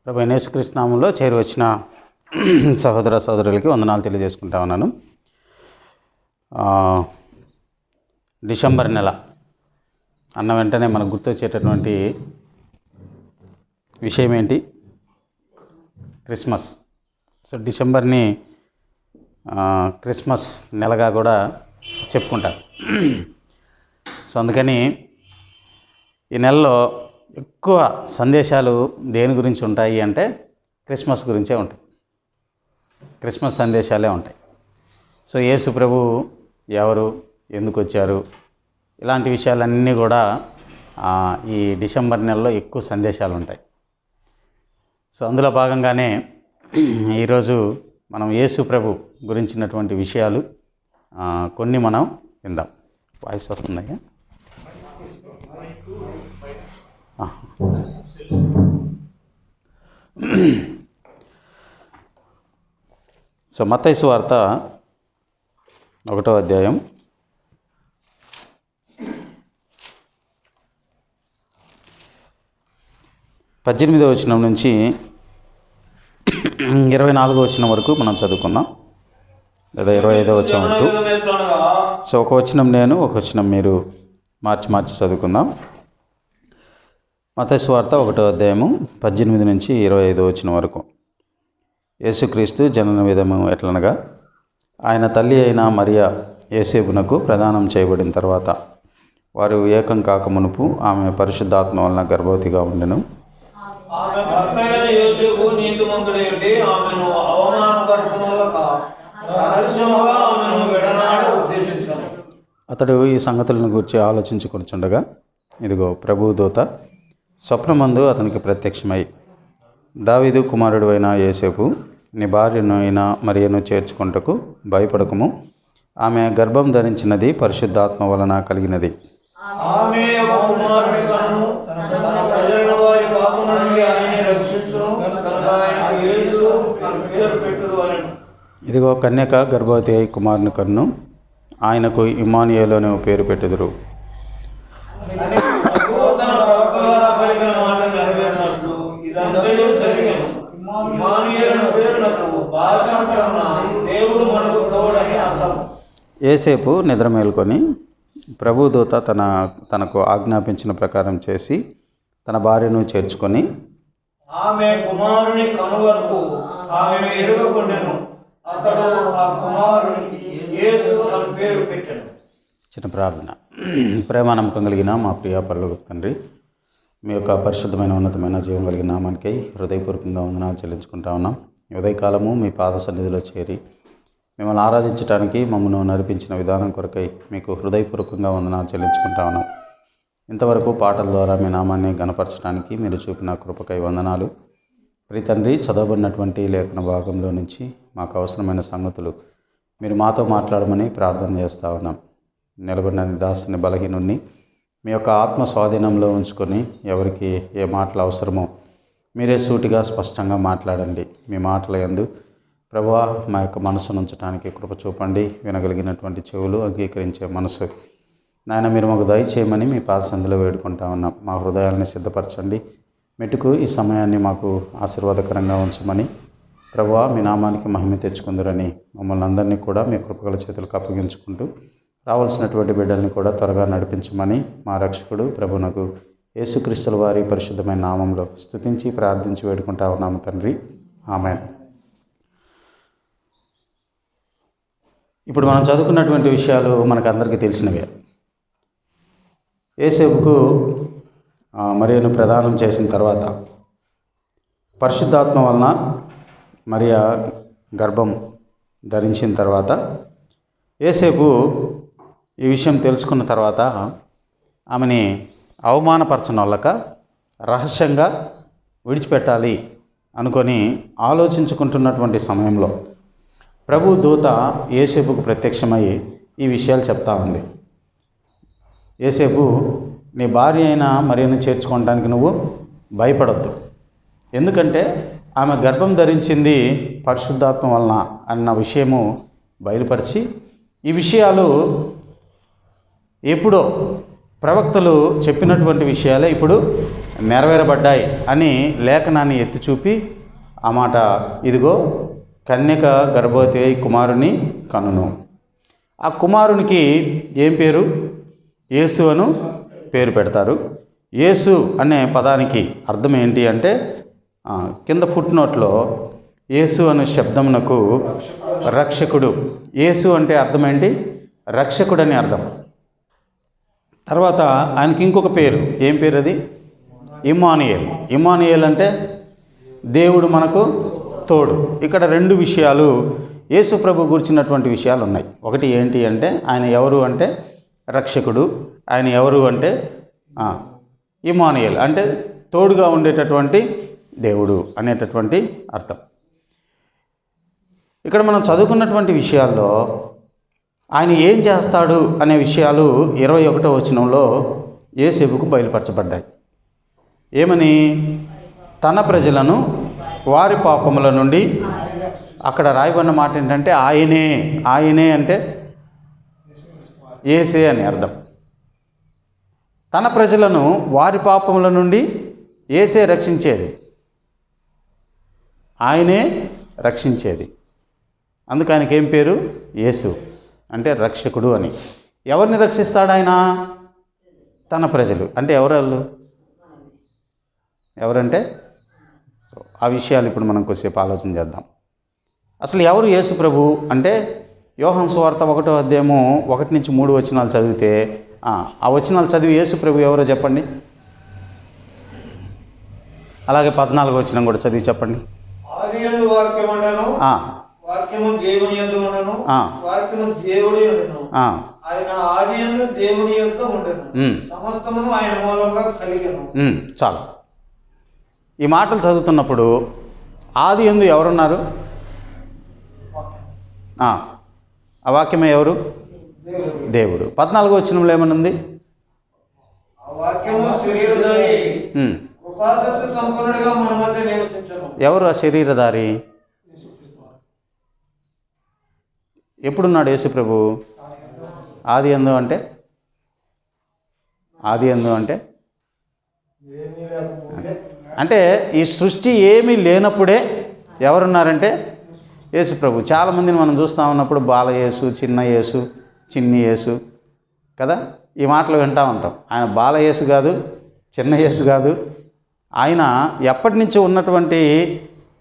ప్రభు యేసుక్రీస్తు నామములో చేరి వచ్చిన సహోదర సహోదరులకి వందనాలు తెలియజేసుకుంటా ఉన్నాను. డిసెంబర్ నెల అన్న వెంటనే మనకు గుర్తొచ్చేటటువంటి విషయం ఏంటి? క్రిస్మస్. సో డిసెంబర్ని క్రిస్మస్ నెలగా కూడా చెప్పుకుంటారు. సో అందుకని ఈ నెలలో ఎక్కువ సందేశాలు దేని గురించి ఉంటాయి అంటే క్రిస్మస్ గురించే ఉంటాయి. క్రిస్మస్ సందేశాలే ఉంటాయి. సో యేసు ప్రభు ఎవరు, ఎందుకు వచ్చారు, ఇలాంటి విషయాలన్నీ కూడా ఈ డిసెంబర్ నెలలో ఎక్కువ సందేశాలు ఉంటాయి. సో అందులో భాగంగానే ఈరోజు మనం యేసు ప్రభు గురించినటువంటి విషయాలు కొన్ని మనం విందాం. వాయిస్ వస్తుందయ్యా? సో మత్తయి సువార్త 1వ అధ్యాయం 18వ వచనం నుంచి 24వ వచనం వరకు మనం చదువుకుందాం, లేదా 25వ వచనం వరకు. సో ఒక వచనం నేను, ఒక వచనం మీరు మార్చి చదువుకుందాం. మత్తయి సువార్త 1వ అధ్యాయము 18 నుంచి 25వ వచనం వరకు. యేసుక్రీస్తు జనన విధము ఎట్లనగా, ఆయన తల్లి అయిన మరియ యేసేపునకు ప్రదానం చేయబడిన తర్వాత వారు ఏకం కాక మునుపు ఆమె పరిశుద్ధాత్మ వలన గర్భవతిగా ఉండెను. అతడు ఈ సంగతులను గూర్చి ఆలోచించుకొనుచుండగా, ఇదిగో ప్రభువు దూత స్వప్నమందు అతనికి ప్రత్యక్షమై, దావీదు కుమారుడు అయిన యేసేపు, నీ భార్యను అయిన మరియను చేర్చుకొనుటకు భయపడకుము. ఆమె గర్భం ధరించినది పరిశుద్ధాత్మ వలన కలిగినది. ఇదిగో కన్యక గర్భవతి అయి కుమారుని కన్ను, ఆయనకు ఇమ్మానుయేలు అనే పేరు పెట్టుదురు. యేసేపు నిద్ర మేల్కొని ప్రభుదూత తనకు ఆజ్ఞాపించిన ప్రకారం చేసి తన భార్యను చేర్చుకొని ఆమె కుమారుని కనుగొరకు ఆమెను ఎరుగకుండెను. అతడు ఆ కుమారునికి యేసు అని పేరు పెట్టెను. చిన్న ప్రార్థన. ప్రేమానమ్మకం కలిగిన మా ప్రియ పరలోక తండ్రి, మీ యొక్క పరిశుద్ధమైన ఉన్నతమైన జీవం కలిగిన నామానికై హృదయపూర్వకంగా వందనాలు చెల్లించుకుంటా ఉన్నాం. ఉదయకాలము మీ పాద సన్నిధిలో చేరి మిమ్మల్ని ఆరాధించడానికి మమ్మల్ని నడిపించిన విధానం కొరకై మీకు హృదయపూర్వకంగా వందనాలు చెల్లించుకుంటా ఉన్నాం. ఇంతవరకు పాటల ద్వారా మీ నామాన్ని గణపరచడానికి మీరు చూపిన కృపకై వందనాలు. ప్రియ తండ్రి, చదవబడినటువంటి లేఖన భాగంలో నుంచి మాకు అవసరమైన సంగతులు మీరు మాతో మాట్లాడమని ప్రార్థన చేస్తూ ఉన్నాం. నిలబడిన దాసుని బలహీనుణ్ణి మీ యొక్క ఆత్మ స్వాధీనంలో ఉంచుకొని ఎవరికి ఏ మాటలు అవసరమో మీరే సూటిగా స్పష్టంగా మాట్లాడండి. మీ మాటల యందు ప్రభువా మా యొక్క మనసును ఉంచడానికి కృప చూపండి. వినగలిగినటువంటి చెవులు, అంగీకరించే మనసు నాయన మీరు మాకు దయచేయమని మీ పాద సన్నిధిలో వేడుకుంటా ఉన్నాం. మా హృదయాలని సిద్ధపరచండి. మెట్టుకు ఈ సమయాన్ని మాకు ఆశీర్వాదకరంగా ఉంచమని ప్రభువా మీ నామానికి మహిమ తెచ్చుకుందరని మమ్మల్ని అందరినీ కూడా మీ కృపగల చేతులకు అప్పగించుకుంటూ రావాల్సినటువంటి బిడ్డల్ని కూడా త్వరగా నడిపించమని మా రక్షకుడు ప్రభునకు యేసుక్రీస్తుల వారి పరిశుద్ధమైన నామంలో స్తుతించి ప్రార్థించి వేడుకుంటా ఉన్నాము తండ్రి, ఆమేన్. ఇప్పుడు మనం చదువుకున్నటువంటి విషయాలు మనకు అందరికీ తెలిసినవే. యేసేపుకు మరియను ప్రదానం చేసిన తర్వాత పరిశుద్ధాత్మ వలన మరియ గర్భం ధరించిన తర్వాత యేసేపు ఈ విషయం తెలుసుకున్న తర్వాత ఆమెని అవమానపరచనొల్లక రహస్యంగా విడిచిపెట్టాలి అనుకొని ఆలోచించుకుంటున్నటువంటి సమయంలో ప్రభు దూత యేసేపుకు ప్రత్యక్షమై ఈ విషయాలు చెప్తా ఉంది. యేసేపు, నీ భార్య అయిన మరియను చేర్చుకోవడానికి నువ్వు భయపడొద్దు, ఎందుకంటే ఆమె గర్భం ధరించింది పరిశుద్ధాత్మ వలన అన్న విషయము బయలుపరిచి, ఈ విషయాలు ఎప్పుడో ప్రవక్తలు చెప్పినటువంటి విషయాలే ఇప్పుడు నెరవేరబడ్డాయి అని లేఖనాన్ని ఎత్తి చూపి ఆ మాట, ఇదిగో కన్యక గర్భవతి అయి కుమారుని కనును. ఆ కుమారునికి ఏం పేరు? యేసు అను పేరు పెడతారు. యేసు అనే పదానికి అర్థం ఏంటి అంటే, కింద ఫుట్ నోట్లో యేసు అను శబ్దమునకు రక్షకుడు. యేసు అంటే అర్థం ఏంటి? రక్షకుడు అని అర్థం. తర్వాత ఆయనకి ఇంకొక పేరు. ఏం పేరు అది? ఇమ్మానుయేల్. ఇమ్మానుయేల్ అంటే దేవుడు మనకు తోడు. ఇక్కడ రెండు విషయాలు యేసు ప్రభు గురించినటువంటి విషయాలు ఉన్నాయి. ఒకటి ఏంటి అంటే ఆయన ఎవరు అంటే రక్షకుడు, ఆయన ఎవరు అంటే ఇమ్మానుయేల్ అంటే తోడుగా ఉండేటటువంటి దేవుడు అనేటటువంటి అర్థం. ఇక్కడ మనం చదువుకున్నటువంటి విషయాల్లో ఆయన ఏం చేస్తాడు అనే విషయాలు 21వ వచనంలో యోసేపుకు బయలుపరచబడ్డాయి. ఏమని? తన ప్రజలను వారి పాపముల నుండి, అక్కడ రాయబడిన మాట ఏంటంటే ఆయనే అంటే యేసే అని అర్థం. తన ప్రజలను వారి పాపముల నుండి యేసే రక్షించేది, ఆయనే రక్షించేది. అందుకు ఆయనకి ఏం పేరు? యేసు అంటే రక్షకుడు అని. ఎవరిని రక్షిస్తాడు ఆయన? తన ప్రజలు. అంటే ఎవరంటే ఆ విషయాలు ఇప్పుడు మనం కొద్దిసేపు ఆలోచన చేద్దాం. అసలు ఎవరు యేసు ప్రభు అంటే యోహాను సువార్త 1వ అధ్యాయము 1 నుంచి 3 వచనాలు చదివితే, ఆ వచనాలు చదివి యేసు ప్రభు ఎవరో చెప్పండి. అలాగే 14వ వచనం కూడా చదివి చెప్పండి. ఆదియందు వాక్యము ఉండెను, వాక్యము దేవుని యందు ఉండెను, వాక్యము దేవుడే ఉండెను, ఆయన ఆదియందు దేవుని యొద్ద ఉండెను, సమస్తమును ఆయన మూలంగా కలిగెను. చాలు. ఈ మాటలు చదువుతున్నప్పుడు ఆదియందు ఎవరున్నారు? ఆ వాక్యమే ఎవరు? దేవుడు. 14వ వచనంలో ఏమనుంది? ఎవరు ఆ శరీరధారి? ఎప్పుడున్నాడు యేసు ప్రభు? ఆదియందు అంటే ఈ సృష్టి ఏమీ లేనప్పుడే ఎవరున్నారంటే యేసు ప్రభు. చాలామందిని మనం చూస్తూ ఉన్నప్పుడు బాలయేసు, చిన్న యేసు, చిన్ని యేసు కదా, ఈ మాటలు వింటూ ఉంటాం. ఆయన బాలయేసు కాదు, చిన్న యేసు కాదు. ఆయన ఎప్పటి నుంచో ఉన్నటువంటి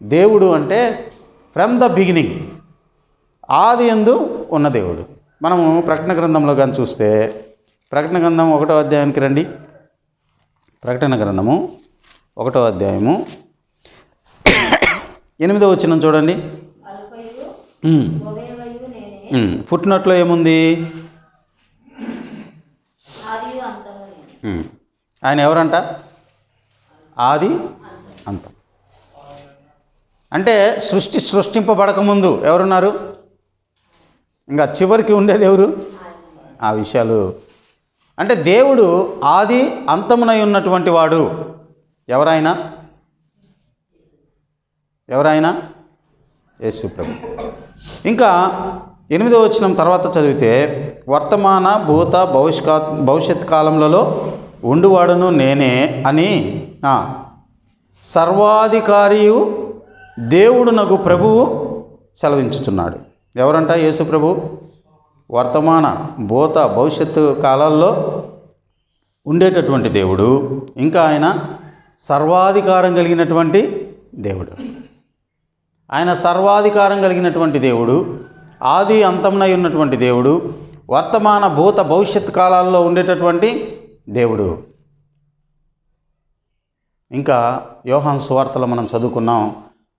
దేవుడు అంటే ఫ్రమ్ ద బిగినింగ్, ఆదియందు ఉన్న దేవుడు. మనము ప్రకటన గ్రంథంలో కానీ చూస్తే, ప్రకటన గ్రంథం 1వ అధ్యాయానికి రండి. ప్రకటన గ్రంథము 1వ అధ్యాయము 8వ వచనం చూడండి. ఫుట్ నోట్లో ఏముంది? ఆయన ఎవరంట? ఆది అంతం. అంటే సృష్టింపబడకముందు ఎవరున్నారు? ఇంకా చివరికి ఉండేది ఎవరు? ఆ విషయాలు అంటే దేవుడు ఆది అంతమునై ఉన్నటువంటి వాడు. ఎవరైనా యేసు ప్రభు. ఇంకా 8వ వచనం తర్వాత చదివితే, వర్తమాన భూత భవిష్యత్ కాలములలో ఉండువాడును నేనే అని సర్వాధికారియు దేవుడునగు ప్రభువు సెలవించుచున్నాడు. ఎవరంట? యేసు ప్రభు. వర్తమాన భూత భవిష్యత్తు కాలాల్లో ఉండేటటువంటి దేవుడు. ఇంకా ఆయన సర్వాధికారం కలిగినటువంటి దేవుడు. ఆయన సర్వాధికారం కలిగినటువంటి దేవుడు, ఆది అంతమునై ఉన్నటువంటి దేవుడు, వర్తమాన భూత భవిష్యత్ కాలాల్లో ఉండేటటువంటి దేవుడు. ఇంకా యోహాను సువార్తలో మనం చదువుకున్నాం,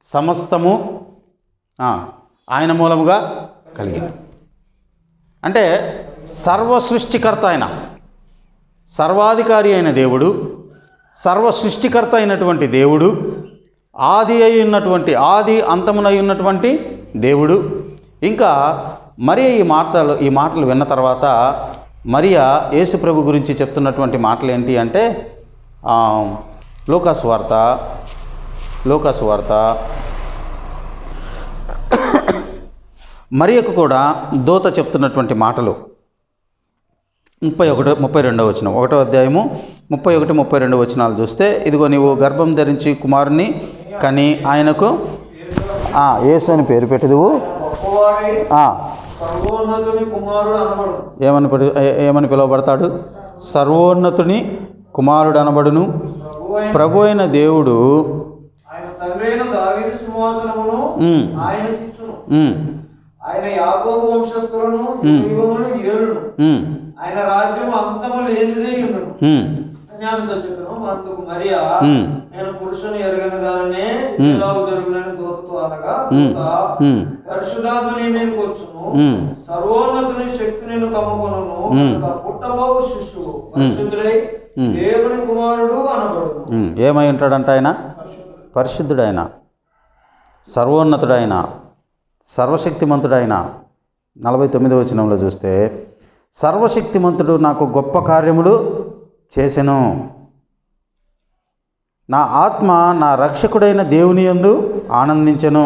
సమస్తము ఆయన మూలముగా కలిగింది. అంటే సర్వ సృష్టికర్త ఆయన, సర్వాధికారి అయిన దేవుడు, సర్వ సృష్టికర్త అయినటువంటి దేవుడు, ఆది అయి ఉన్నటువంటి, ఆది అంతమునై ఉన్నటువంటి దేవుడు. ఇంకా మరియ ఈ మాటలు విన్న తర్వాత మరియ యేసు ప్రభు గురించి చెప్తున్నటువంటి మాటలు ఏంటి అంటే, లూకా సువార్త మరియకు కూడా దూత చెప్తున్నటువంటి మాటలు 32వ వచనం, 1వ అధ్యాయము 31, 32 వచనాలు చూస్తే, ఇదిగో నీవు గర్భం ధరించి కుమారుని కని ఆయనకు యేసు అని పేరు పెట్టదువు. గొప్పవాడై సర్వోన్నతుని కుమారుడు అనబడు. ఏమని పిలువబడతాడు? సర్వోన్నతుని కుమారుడు అనబడును. ప్రభు అయిన దేవుడు ఆయన తండ్రి అయిన దావీదు సింహాసనమును ఆయనకి ఇచ్చును. ఆయన యాకోబు వంశస్థులను యుగములు ఏలును. ఆయన రాజ్యం అంతము లేనిదే ఉండును అని ఆమెతో చెప్పాను. అందుకు మరియా, నేను పురుషుని ఎరగని దానినే ఇలాగ జరుగునని దూతతో అనగా, పరిశుద్ధాత్మ నీ మీదకి వచ్చును, సర్వోన్నతుని శక్తి నేను కమ్ముకొనును, పుట్టబోవు శిశువు పరిశుద్ధుడై దేవుని కుమారుడు అనబడును. ఏమై ఉంటాడంట ఆయన? పరిశుద్ధుడైన, సర్వోన్నతుడైన, సర్వశక్తిమంతుడైన. 49వ వచనంలో చూస్తే, సర్వశక్తిమంతుడు నాకు గొప్ప కార్యములు చేసెను. నా ఆత్మ నా రక్షకుడైన దేవుని యందు ఆనందించెను.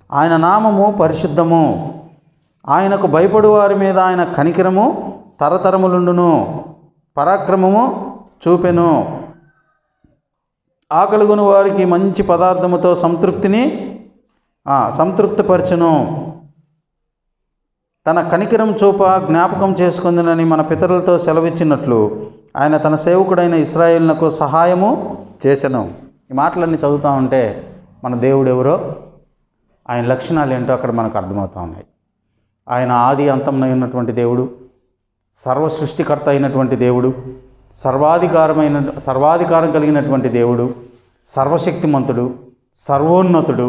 ఆయన నామము పరిశుద్ధము. ఆయనకు భయపడు వారి మీద ఆయన కనికరము తరతరములుండును. పరాక్రమము చూపెను. ఆకలిగొని వారికి మంచి పదార్థముతో సంతృప్తిపరచును. తన కనికరం చూప జ్ఞాపకం చేసుకుందునని మన పితరులతో సెలవిచ్చినట్లు ఆయన తన సేవకుడైన ఇశ్రాయేలునకు సహాయము చేసెను. ఈ మాటలన్నీ చదువుతూ ఉంటే మన దేవుడు ఎవరో, ఆయన లక్షణాలు ఏంటో అక్కడ మనకు అర్థమవుతూ ఉన్నాయి. ఆయన ఆది అంతంలో ఉన్నటువంటి దేవుడు, సర్వ సృష్టికర్త అయినటువంటి దేవుడు, సర్వాధికారం కలిగినటువంటి దేవుడు, సర్వశక్తిమంతుడు, సర్వోన్నతుడు.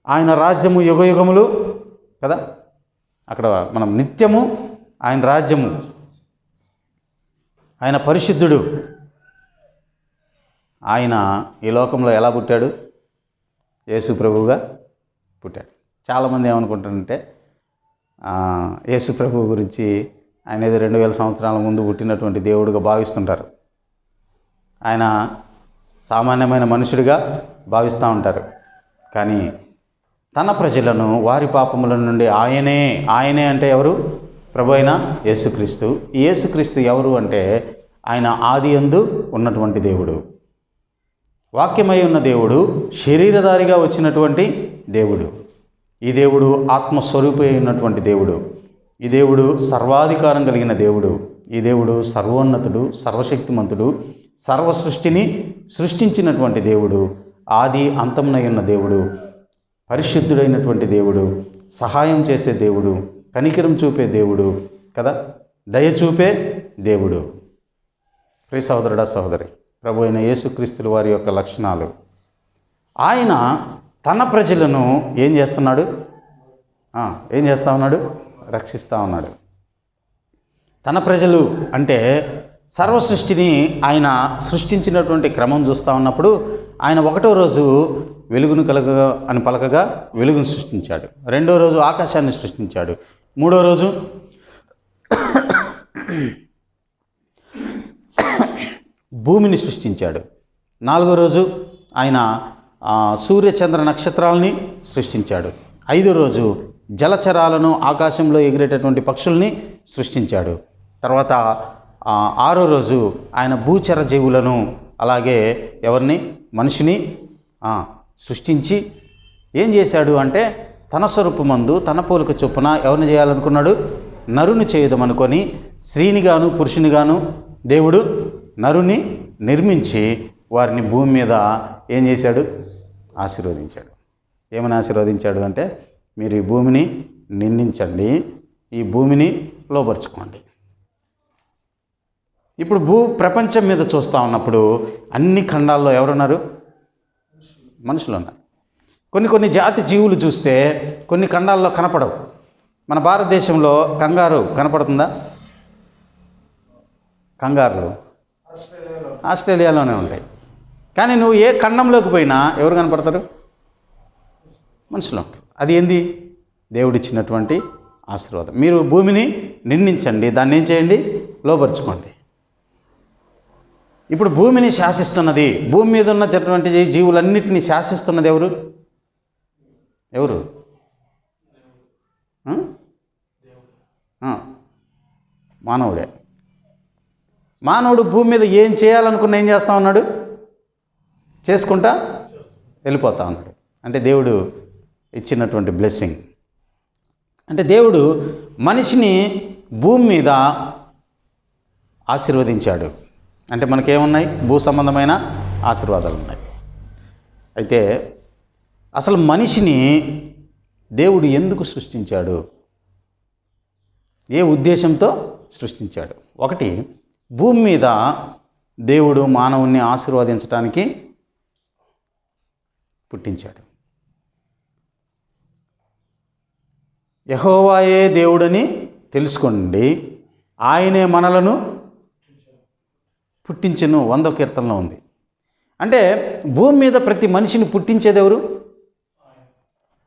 ఆయన రాజ్యము యుగయుగములు కదా. అక్కడ మనం నిత్యము ఆయన రాజ్యము. ఆయన పరిశుద్ధుడు. ఆయన ఈ లోకంలో ఎలా పుట్టాడు? యేసు ప్రభువుగా పుట్టాడు. చాలామంది ఏమనుకుంటారంటే యేసు ప్రభువు గురించి ఆయన ఏదో 2000 సంవత్సరాల ముందు పుట్టినటువంటి దేవుడిగా భావిస్తుంటారు. ఆయన సామాన్యమైన మనుషుడిగా భావిస్తూ ఉంటారు. కానీ తన ప్రజలను వారి పాపముల నుండి ఆయనే అంటే ఎవరు? ప్రభు అయిన యేసుక్రీస్తు. ఈ యేసుక్రీస్తు ఎవరు అంటే ఆయన ఆది యందు ఉన్నటువంటి దేవుడు, వాక్యమై ఉన్న దేవుడు, శరీరధారిగా వచ్చినటువంటి దేవుడు. ఈ దేవుడు ఆత్మస్వరూపి అయినటువంటి దేవుడు. ఈ దేవుడు సర్వాధికారం కలిగిన దేవుడు. ఈ దేవుడు సర్వోన్నతుడు, సర్వశక్తిమంతుడు, సర్వ సృష్టిని సృష్టించినటువంటి దేవుడు, ఆది అంతమునై ఉన్న దేవుడు, పరిశుద్ధుడైనటువంటి దేవుడు, సహాయం చేసే దేవుడు, కనికరం చూపే దేవుడు కదా, దయ చూపే దేవుడు. ప్రియ సహోదరుడా, సహోదరి, ప్రభు అయిన యేసుక్రీస్తుల వారి యొక్క లక్షణాలు. ఆయన తన ప్రజలను ఏం చేస్తున్నాడు? ఏం చేస్తూ ఉన్నాడు? రక్షిస్తూ ఉన్నాడు. తన ప్రజలు అంటే సర్వ సృష్టిని ఆయన సృష్టించినటువంటి క్రమం చూస్తూ ఉన్నప్పుడు ఆయన 1వ రోజు వెలుగును కలగ అని పలకగా వెలుగును సృష్టించాడు. 2వ రోజు ఆకాశాన్ని సృష్టించాడు. 3వ రోజు భూమిని సృష్టించాడు. 4వ రోజు ఆయన సూర్య చంద్ర నక్షత్రాలని సృష్టించాడు. 5వ రోజు జలచరాలను, ఆకాశంలో ఎగిరేటటువంటి పక్షుల్ని సృష్టించాడు. తర్వాత 6వ రోజు ఆయన భూచర జీవులను, అలాగే ఎవరిని? మనిషిని సృష్టించి ఏం చేశాడు అంటే తన స్వరూపమందు తన పోలిక చొప్పున ఎవరిని చేయాలనుకున్నాడు? నరుని చేయదమనుకొని స్త్రీనిగాను పురుషునిగాను దేవుడు నరుని నిర్మించి వారిని భూమి మీద ఏం చేశాడు? ఆశీర్వదించాడు. ఏమని ఆశీర్వదించాడు అంటే, మీరు ఈ భూమిని నిందించండి, ఈ భూమిని లోపరుచుకోండి. ఇప్పుడు ప్రపంచం మీద చూస్తూ ఉన్నప్పుడు అన్ని ఖండాల్లో ఎవరున్నారు? మనుషులు ఉన్నారు. కొన్ని జాతి జీవులు చూస్తే కొన్ని ఖండాల్లో కనపడవు. మన భారతదేశంలో కంగారు కనపడుతుందా? కంగారులు ఆస్ట్రేలియాలోనే ఉంటాయి. కానీ నువ్వు ఏ ఖండంలోకి పోయినా ఎవరు కనపడతారు? మనుషులు ఉంటారు. అది ఏంది? దేవుడిచ్చినటువంటి ఆశీర్వాదం. మీరు భూమిని నిర్మించండి, దాన్ని ఏం చేయండి? లోపరుచుకోండి. ఇప్పుడు భూమిని శాసిస్తున్నది, భూమి మీద ఉన్నటువంటి జీవులన్నిటినీ శాసిస్తున్నది ఎవరు? మానవుడే. మానవుడు భూమి మీద ఏం చేయాలనుకున్నా ఏం చేస్తూ ఉన్నాడు? చేసుకుంటా వెళ్ళిపోతా ఉన్నాడు. అంటే దేవుడు ఇచ్చినటువంటి బ్లెస్సింగ్. అంటే దేవుడు మనిషిని భూమి మీద ఆశీర్వదించాడు. అంటే మనకేమున్నాయి? భూ సంబంధమైన ఆశీర్వాదాలు ఉన్నాయి. అయితే అసలు మనిషిని దేవుడు ఎందుకు సృష్టించాడు? ఏ ఉద్దేశంతో సృష్టించాడు? ఒకటి, భూమి మీద దేవుడు మానవుణ్ణి ఆశీర్వదించడానికి పుట్టించాడు. యెహోవాయే దేవుడని తెలుసుకోండి, ఆయనే మనలను పుట్టించెను 100వ కీర్తనలో ఉంది. అంటే భూమి మీద ప్రతి మనిషిని పుట్టించేది ఎవరు?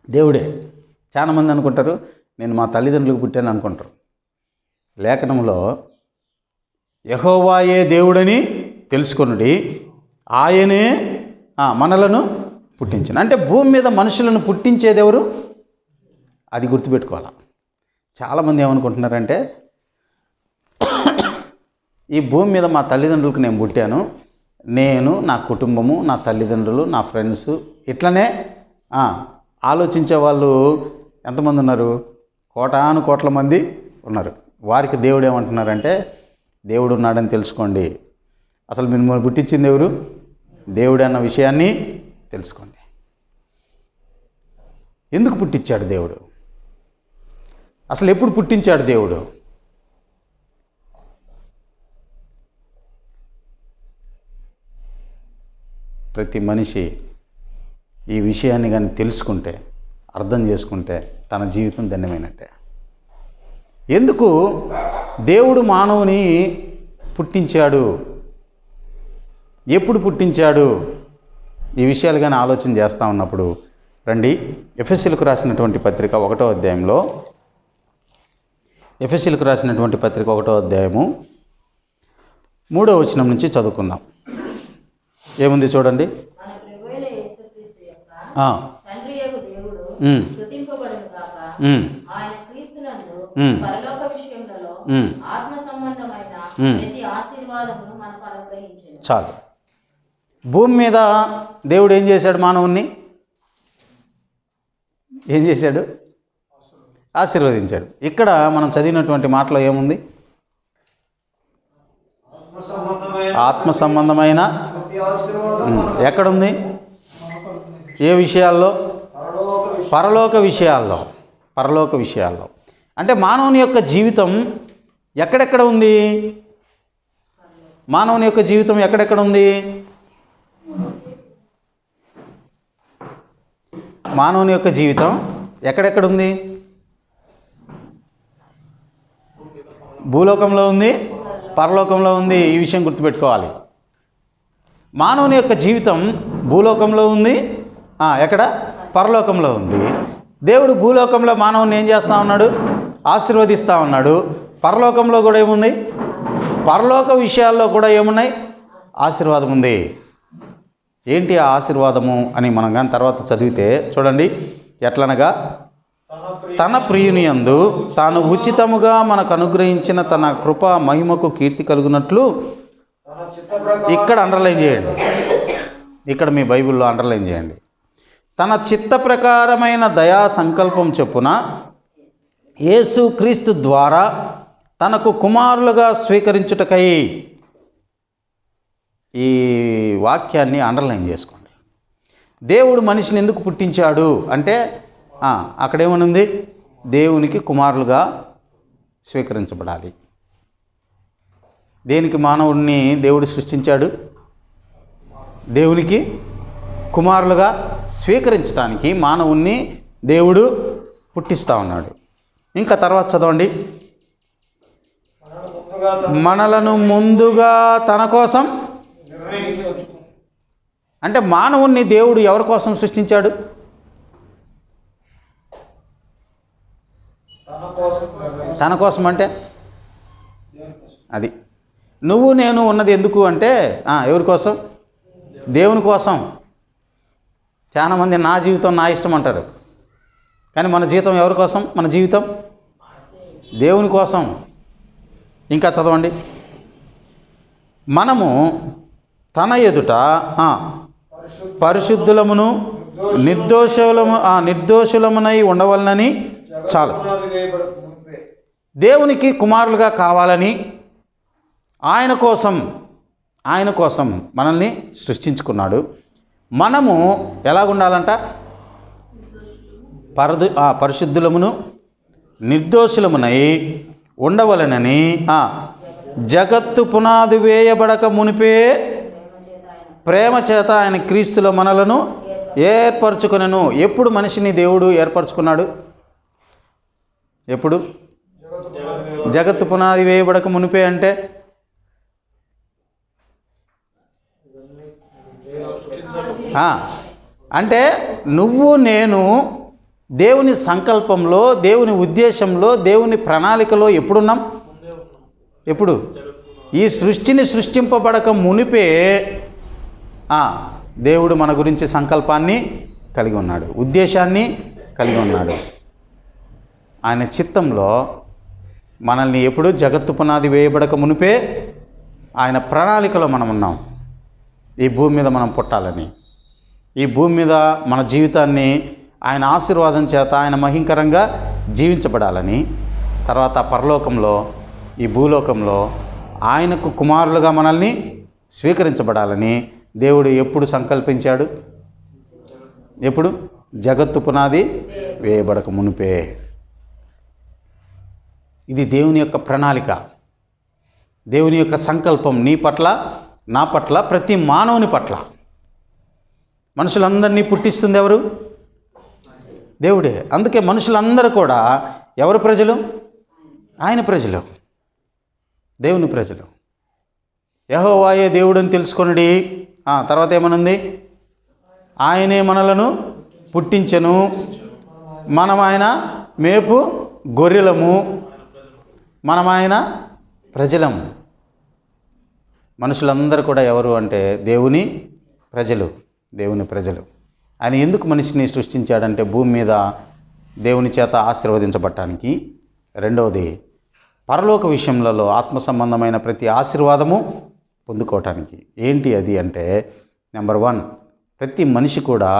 దేవుడే. చాలామంది అనుకుంటారు నేను మా తల్లిదండ్రులకు పుట్టాను అనుకుంటారు. లేఖనంలో యెహోవాయే దేవుడని తెలుసుకొనుడి, ఆయనే మనలను పుట్టించను. అంటే భూమి మీద మనుషులను పుట్టించేది ఎవరు? అది గుర్తుపెట్టుకోవాలి. చాలామంది ఏమనుకుంటున్నారంటే ఈ భూమి మీద మా తల్లిదండ్రులకు నేను పుట్టాను, నేను, నా కుటుంబము, నా తల్లిదండ్రులు, నా ఫ్రెండ్స్, ఇట్లనే ఆలోచించే వాళ్ళు ఎంతమంది ఉన్నారు? కోటాను కోట్ల మంది ఉన్నారు. వారికి దేవుడు ఏమంటున్నారంటే దేవుడు ఉన్నాడని తెలుసుకోండి, అసలు మిమ్మల్ని పుట్టించింది ఎవరు? దేవుడు అన్న విషయాన్ని తెలుసుకోండి. ఎందుకు పుట్టించాడు దేవుడు? అసలు ఎప్పుడు పుట్టించాడు దేవుడు? ప్రతి మనిషి ఈ విషయాన్ని కానీ తెలుసుకుంటే, అర్థం చేసుకుంటే తన జీవితం ధన్యమైనట్టే. ఎందుకు దేవుడు మానవుని పుట్టించాడు? ఎప్పుడు పుట్టించాడు? ఈ విషయాలు కానీ ఆలోచన చేస్తూ ఉన్నప్పుడు రండి, ఎఫెసీయులకు రాసినటువంటి పత్రిక 1వ అధ్యాయంలో, ఎఫెసీయులకు రాసినటువంటి పత్రిక 1వ అధ్యాయము 3వ వచనం నుంచి చదువుకుందాం. ఏముంది చూడండి. చాలు. భూమి మీద దేవుడు ఏం చేశాడు? మానవుణ్ణి ఏం చేశాడు? ఆశీర్వదించాడు. ఇక్కడ మనం చదివినటువంటి మాటలో ఏముంది? ఆత్మ సంబంధమైన ఎక్కడుంది? ఏ విషయాల్లో? పరలోక విషయాల్లో. పరలోక విషయాల్లో. అంటే మానవుని యొక్క జీవితం ఎక్కడెక్కడ ఉంది? మానవుని యొక్క జీవితం ఎక్కడెక్కడ ఉంది? మానవుని యొక్క జీవితం ఎక్కడెక్కడ ఉంది? భూలోకంలో ఉంది, పరలోకంలో ఉంది. ఈ విషయం గుర్తుపెట్టుకోవాలి. మానవుని యొక్క జీవితం భూలోకంలో ఉంది, ఎక్కడ? పరలోకంలో ఉంది. దేవుడు భూలోకంలో మానవుని ఏం చేస్తూ ఉన్నాడు? ఆశీర్వదిస్తూ ఉన్నాడు. పరలోకంలో కూడా ఏముంది? పరలోక విషయాల్లో కూడా ఏమున్నాయి? ఆశీర్వాదం ఉంది. ఏంటి ఆ ఆశీర్వాదము అని మనం కానీ తర్వాత చదివితే చూడండి. ఎట్లనగా తన ప్రియుని యందు తాను ఉచితముగా మనకు అనుగ్రహించిన తన కృప మహిమకు కీర్తి కలుగునట్లు, ఇక్కడ అండర్లైన్ చేయండి, ఇక్కడ మీ బైబిల్లో అండర్లైన్ చేయండి. తన చిత్త ప్రకారమైన దయా సంకల్పం చొప్పున యేసు క్రీస్తు ద్వారా తనకు కుమారులుగా స్వీకరించుటకై. ఈ వాక్యాన్ని అండర్లైన్ చేసుకోండి. దేవుడు మనిషిని ఎందుకు పుట్టించాడు అంటే అక్కడేమనుంది? దేవునికి కుమారులుగా స్వీకరించబడాలి. దేనికి మానవుడిని దేవుడు సృష్టించాడు? దేవునికి కుమారులుగా స్వీకరించడానికి మానవుణ్ణి దేవుడు పుట్టిస్తూ ఉన్నాడు. ఇంకా తర్వాత చదవండి. మనలను ముందుగా తన కోసం, అంటే మానవుణ్ణి దేవుడు ఎవరి కోసం సృష్టించాడు? తన కోసం. అంటే అది నువ్వు నేను ఉన్నది ఎందుకు అంటే ఎవరి కోసం? దేవుని కోసం. చాలామంది నా జీవితం నా ఇష్టం అంటారు, కానీ మన జీవితం ఎవరి కోసం? మన జీవితం దేవుని కోసం. ఇంకా చదవండి. మనము తన ఎదుట పరిశుద్ధులమును నిర్దోషులమునై ఉండవలనని చాలు. వేయబడక మునిపే దేవునికి కుమారులుగా కావాలని ఆయన కోసం మనల్ని సృష్టించుకున్నాడు. మనము ఎలాగుండాలంట? పరిశుద్ధులమును నిర్దోషులమునై ఉండవలనని జగత్తు పునాది వేయబడక మునిపే ప్రేమ చేత ఆయన క్రీస్తులో మనలను ఏర్పరచుకొనెను. ఎప్పుడు మనిషిని దేవుడు ఏర్పరచుకున్నాడు? ఎప్పుడు? జగత్తు పునాది వేయబడక మునిపే అంటే నువ్వు నేను దేవుని సంకల్పంలో, దేవుని ఉద్దేశంలో, దేవుని ప్రణాళికలో ఎప్పుడున్నాం? ఎప్పుడు? ఈ సృష్టిని సృష్టింపబడక మునిపే దేవుడు మన గురించి సంకల్పాన్ని కలిగి ఉన్నాడు, ఉద్దేశాన్ని కలిగి ఉన్నాడు. ఆయన చిత్తంలో మనల్ని ఎప్పుడు జగత్తు పునాది వేయబడక మునిపే ఆయన ప్రణాళికలో మనం ఉన్నాం. ఈ భూమి మీద మనం పుట్టాలని, ఈ భూమి మీద మన జీవితాన్ని ఆయన ఆశీర్వాదం చేత ఆయన మహింకరంగా జీవించబడాలని, తర్వాత పరలోకంలో ఈ భూలోకంలో ఆయనకు కుమారులుగా మనల్ని స్వీకరించబడాలని దేవుడు ఎప్పుడు సంకల్పించాడు? ఎప్పుడు? జగత్తు పునాది వేయబడక మునిపే. ఇది దేవుని యొక్క ప్రణాళిక, దేవుని యొక్క సంకల్పం నీ పట్ల, నా పట్ల, ప్రతి మానవుని పట్ల. మనుషులందరినీ పుట్టిస్తుంది ఎవరు? దేవుడే. అందుకే మనుషులందరూ కూడా ఎవరు ప్రజలు? ఆయన ప్రజలు, దేవుని ప్రజలు. యెహోవాయే దేవుడని తెలుసుకొనుడి. తర్వాత ఏమనుంది? ఆయనే మనలను పుట్టించెను, మనం ఆయన మేపు గొర్రెలము, మనం ఆయన ప్రజలము. మనుషులందరూ కూడా ఎవరు అంటే దేవుని ప్రజలు, దేవుని ప్రజలు. ఆయన ఎందుకు మనిషిని సృష్టించాడంటే భూమి మీద దేవుని చేత ఆశీర్వదించబడటానికి. రెండవది, పరలోక విషయంలో ఆత్మ సంబంధమైన ప్రతి ఆశీర్వాదము పొందుకోవటానికి. ఏంటి అది అంటే, నెంబర్ 1, ప్రతి మనిషి కూడా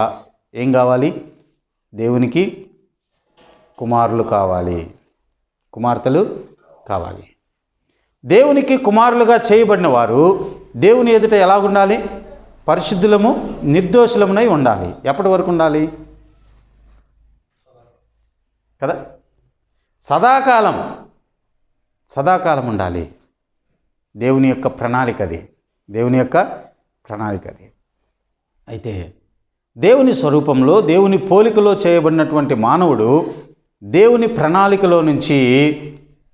ఏం కావాలి? దేవునికి కుమారులు కావాలి, కుమార్తెలు కావాలి. దేవునికి కుమారులుగా చేయబడిన వారు దేవుని ఎదుట ఎలాగుండాలి? పరిశుద్ధులము నిర్దోషులమునై ఉండాలి. ఎప్పటి వరకు ఉండాలి కదా? సదాకాలం ఉండాలి. దేవుని యొక్క ప్రణాళిక అది, దేవుని యొక్క ప్రణాళిక అది. అయితే దేవుని స్వరూపంలో, దేవుని పోలికలో చేయబడినటువంటి మానవుడు దేవుని ప్రణాళికలో నుంచి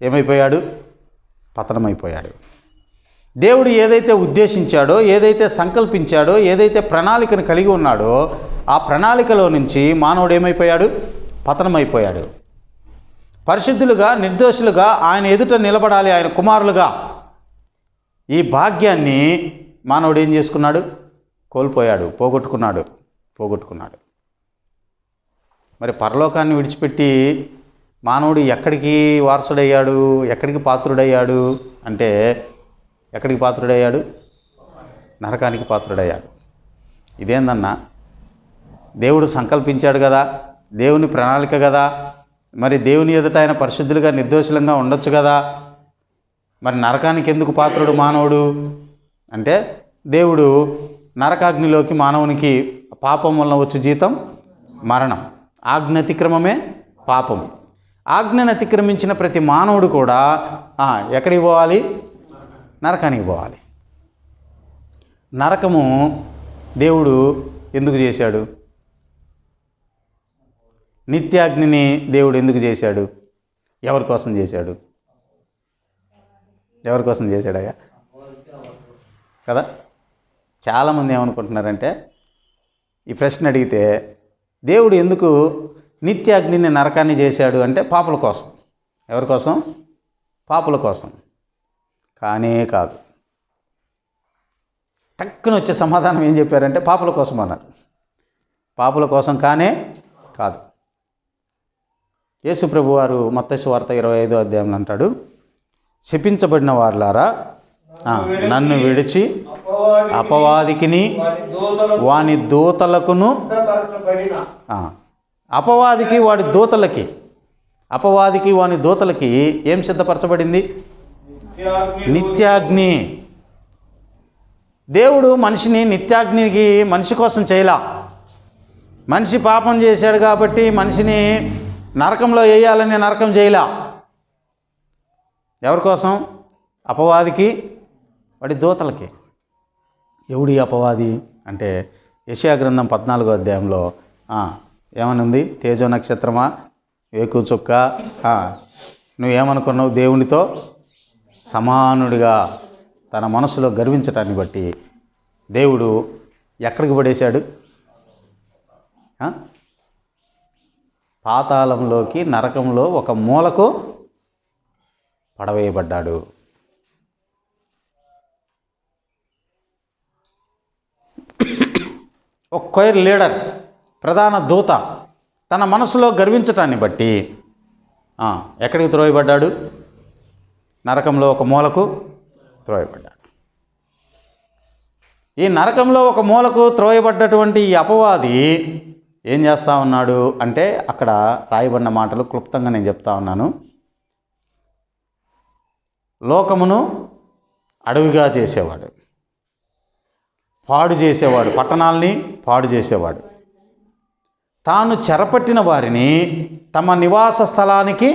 ఏమైపోయాడు? పతనమైపోయాడు. దేవుడు ఏదైతే ఉద్దేశించాడో, ఏదైతే సంకల్పించాడో, ఏదైతే ప్రణాళికను కలిగి ఉన్నాడో ఆ ప్రణాళికలో నుంచి మానవుడు ఏమైపోయాడు? పతనమైపోయాడు. పరిశుద్ధులుగా, నిర్దోషులుగా ఆయన ఎదుట నిలబడాలి, ఆయన కుమారులుగా. ఈ భాగ్యాన్ని మానవుడు ఏం చేసుకున్నాడు? కోల్పోయాడు, పోగొట్టుకున్నాడు. మరి పరలోకాన్ని విడిచిపెట్టి మానవుడు ఎక్కడికి వారసుడయ్యాడు, ఎక్కడికి పాత్రుడయ్యాడు అంటే, ఎక్కడికి పాత్రుడయ్యాడు? నరకానికి పాత్రుడయ్యాడు. ఇదేందన్నా? దేవుడు సంకల్పించాడు కదా, దేవుని ప్రణాళిక కదా, మరి దేవుని ఎదుట ఆయన పరిశుద్ధులుగా, నిర్దోషులంగా ఉండొచ్చు కదా, మరి నరకానికి ఎందుకు పాత్రుడు మానవుడు అంటే, దేవుడు నరకాగ్నిలోకి మానవునికి పాపం వలన వచ్చే జీతం మరణం. ఆజ్ఞ అతిక్రమమే పాపం. ఆజ్ఞను అతిక్రమించిన ప్రతి మానవుడు కూడా ఎక్కడికి పోవాలి? నరకానికి పోవాలి. నరకము దేవుడు ఎందుకు చేశాడు? నిత్యాగ్నిని దేవుడు ఎందుకు చేశాడు? ఎవరి కోసం చేశాడు? ఎవరి కోసం చేశాడయ్యా కదా? చాలామంది ఏమనుకుంటున్నారంటే, ఈ ప్రశ్న అడిగితే దేవుడు ఎందుకు నిత్యాగ్నిని, నరకాన్ని చేశాడు అంటే పాపుల కోసం. ఎవరి కోసం? పాపుల కోసం. కానే కాదు. టక్కున వచ్చే సమాధానం ఏం చెప్పారంటే పాపుల కోసం అన్నారు. పాపుల కోసం కానే కాదు. యేసు ప్రభువారు మత్తయి సువార్త 25వ అధ్యాయంలో అంటాడు, శపించబడిన వారులారా నన్ను విడిచి అపవాదికిని వాని దూతలకును అపవాదికి వాడి దూతలకి అపవాదికి వాని దూతలకి ఏం సిద్ధపరచబడింది? నిత్యాగ్ని. దేవుడు మనిషిని నిత్యాగ్నికి మనిషి కోసం చేయలా. మనిషి పాపం చేశాడు కాబట్టి మనిషిని నరకంలో వేయాలని నరకం చేయలా. ఎవరి కోసం? అపవాదికి వాడి దూతలకి. ఎవడి అపవాది అంటే యెషయా గ్రంథం 14వ అధ్యాయంలో ఏమని ఉంది? తేజో నక్షత్రమా, వేకు చుక్క, నువ్వేమనుకున్నావు? దేవునితో సమానుడిగా తన మనసులో గర్వించటాన్ని బట్టి దేవుడు ఎక్కడికి పడేశాడు? పాతాళంలోకి, నరకంలో ఒక మూలకు పడవేయబడ్డాడు. ఒక కొయిర్ లీడర్, ప్రధాన దూత తన మనసులో గర్వించటాన్ని బట్టి ఎక్కడికి త్రోయబడ్డాడు? నరకంలో ఒక మూలకు త్రోయబడ్డాడు. ఈ నరకంలో ఒక మూలకు త్రోయబడ్డటువంటి ఈ అపవాది ఏం చేస్తూ ఉన్నాడు అంటే, అక్కడ రాయబడిన మాటలు క్లుప్తంగా నేను చెప్తా ఉన్నాను. లోకమును అడవిగా చేసేవాడు, పాడు చేసేవాడు, పట్టణాల్ని పాడు చేసేవాడు, తాను చెరపట్టిన వారిని తమ నివాస స్థలానికి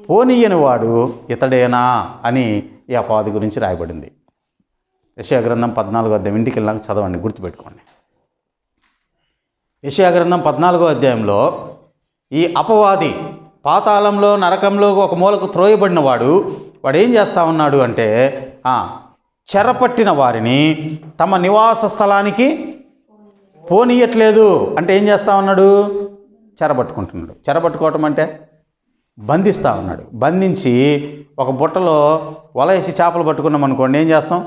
పోనీయని వాడు ఇతడేనా అని ఈ అపవాది గురించి రాయబడింది. యెషయా గ్రంథం 14వ అధ్యాయం, ఇంటికి వెళ్ళాక చదవండి, గుర్తుపెట్టుకోండి. యెషయా గ్రంథం 14వ అధ్యాయంలో ఈ అపవాది పాతాళంలో, నరకంలో ఒక మూలకు త్రోయబడిన వాడు ఏం చేస్తూ ఉన్నాడు అంటే, చెరపట్టిన వారిని తమ నివాస స్థలానికి పోనీయట్లేదు. అంటే ఏం చేస్తూ ఉన్నాడు? చెరపట్టుకుంటున్నాడు. చెరపట్టుకోవటం అంటే బంధిస్తూ ఉన్నాడు. బంధించి ఒక బుట్టలో వలేసి చేపలు పట్టుకున్నాం అనుకోండి, ఏం చేస్తాం?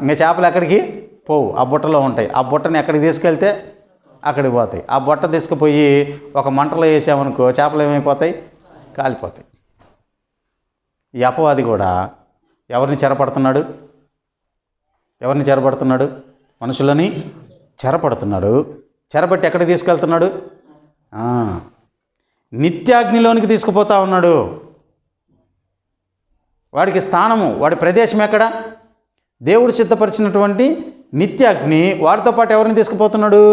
ఇంకా చేపలు ఎక్కడికి పోవు, ఆ బుట్టలో ఉంటాయి. ఆ బుట్టని ఎక్కడికి తీసుకెళ్తే అక్కడికి పోతాయి. ఆ బుట్ట తీసుకుపోయి ఒక మంటలో వేసామనుకో, చేపలు ఏమైపోతాయి? కాలిపోతాయి. ఈ అపవాది కూడా ఎవరిని చెరపడుతున్నాడు? ఎవరిని చెరపడుతున్నాడు? మనుషులని చెరపడుతున్నాడు. చెరపట్టి ఎక్కడికి తీసుకెళ్తున్నాడు? నిత్యాగ్నిలోనికి తీసుకుపోతా ఉన్నాడు. వాడికి స్థానము, వాడి ప్రదేశం ఎక్కడ? దేవుడు సిద్ధపరిచినటువంటి నిత్యాగ్ని. వాడితో పాటు ఎవరిని తీసుకుపోతున్నాడు?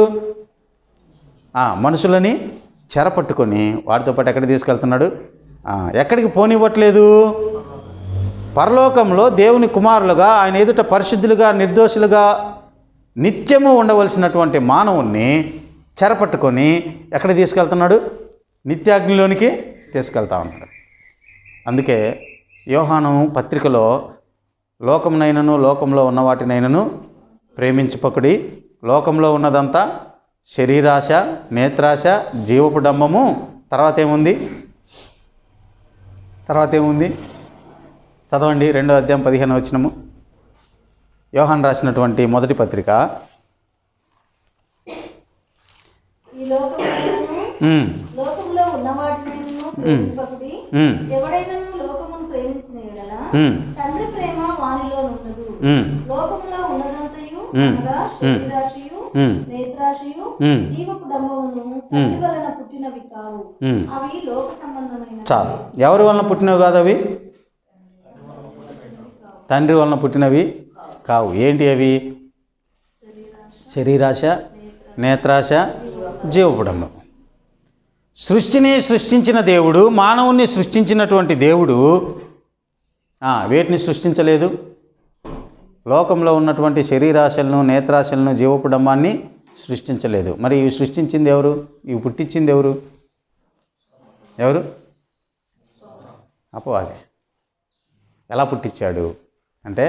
మనుషులని చెరపట్టుకొని వాడితో పాటు ఎక్కడికి తీసుకెళ్తున్నాడు? ఎక్కడికి పోనివ్వట్లేదు? పరలోకంలో దేవుని కుమారులుగా, ఆయన ఎదుట పరిశుద్ధులుగా, నిర్దోషులుగా నిత్యము ఉండవలసినటువంటి మానవుణ్ణి చెరపట్టుకొని ఎక్కడికి తీసుకెళ్తున్నాడు? నిత్యాగ్నిలోనికి తీసుకెళ్తా ఉన్నాడు. అందుకే యోహాను పత్రికలో లోకమునైనను లోకంలో ఉన్న వాటినైనను ప్రేమించుపకుడి, లోకంలో ఉన్నదంతా శరీరాశ, నేత్రాశ, జీవపు డంబము. తర్వాత ఏముంది? చదవండి, 2వ అధ్యాయం 15వ వచనము. యోహాను రాసినటువంటి మొదటి పత్రిక. లోకములో ఉన్నవాటినైనను ప్రేమింపకుడి, ఎవడైనను లోకమును ప్రేమించిన యెడల తండ్రి ప్రేమ వానిలో ఉండదు. లోకములో ఉన్నదంతయు అనగా శరీరాశయు, నేత్రాశయు, జీవపు డంబమును తండ్రి వలన పుట్టినవి కావు, అవి లోక సంబంధమైనవి. చాలు. ఎవరి వలన పుట్టినవి కాదు అవి? తండ్రి వలన పుట్టినవి కావు. ఏంటి అవి? శరీరాశ, నేత్రాశ, జీవపుడంబం. సృష్టిని సృష్టించిన దేవుడు, మానవుణ్ణి సృష్టించినటువంటి దేవుడు వేటిని సృష్టించలేదు? లోకంలో ఉన్నటువంటి శరీరాశలను, నేత్రాశలను, జీవపుడంబాన్ని సృష్టించలేదు. మరి ఇవి సృష్టించింది ఎవరు? ఇవి పుట్టించింది ఎవరు? అపవాది. ఎలా పుట్టించాడు అంటే,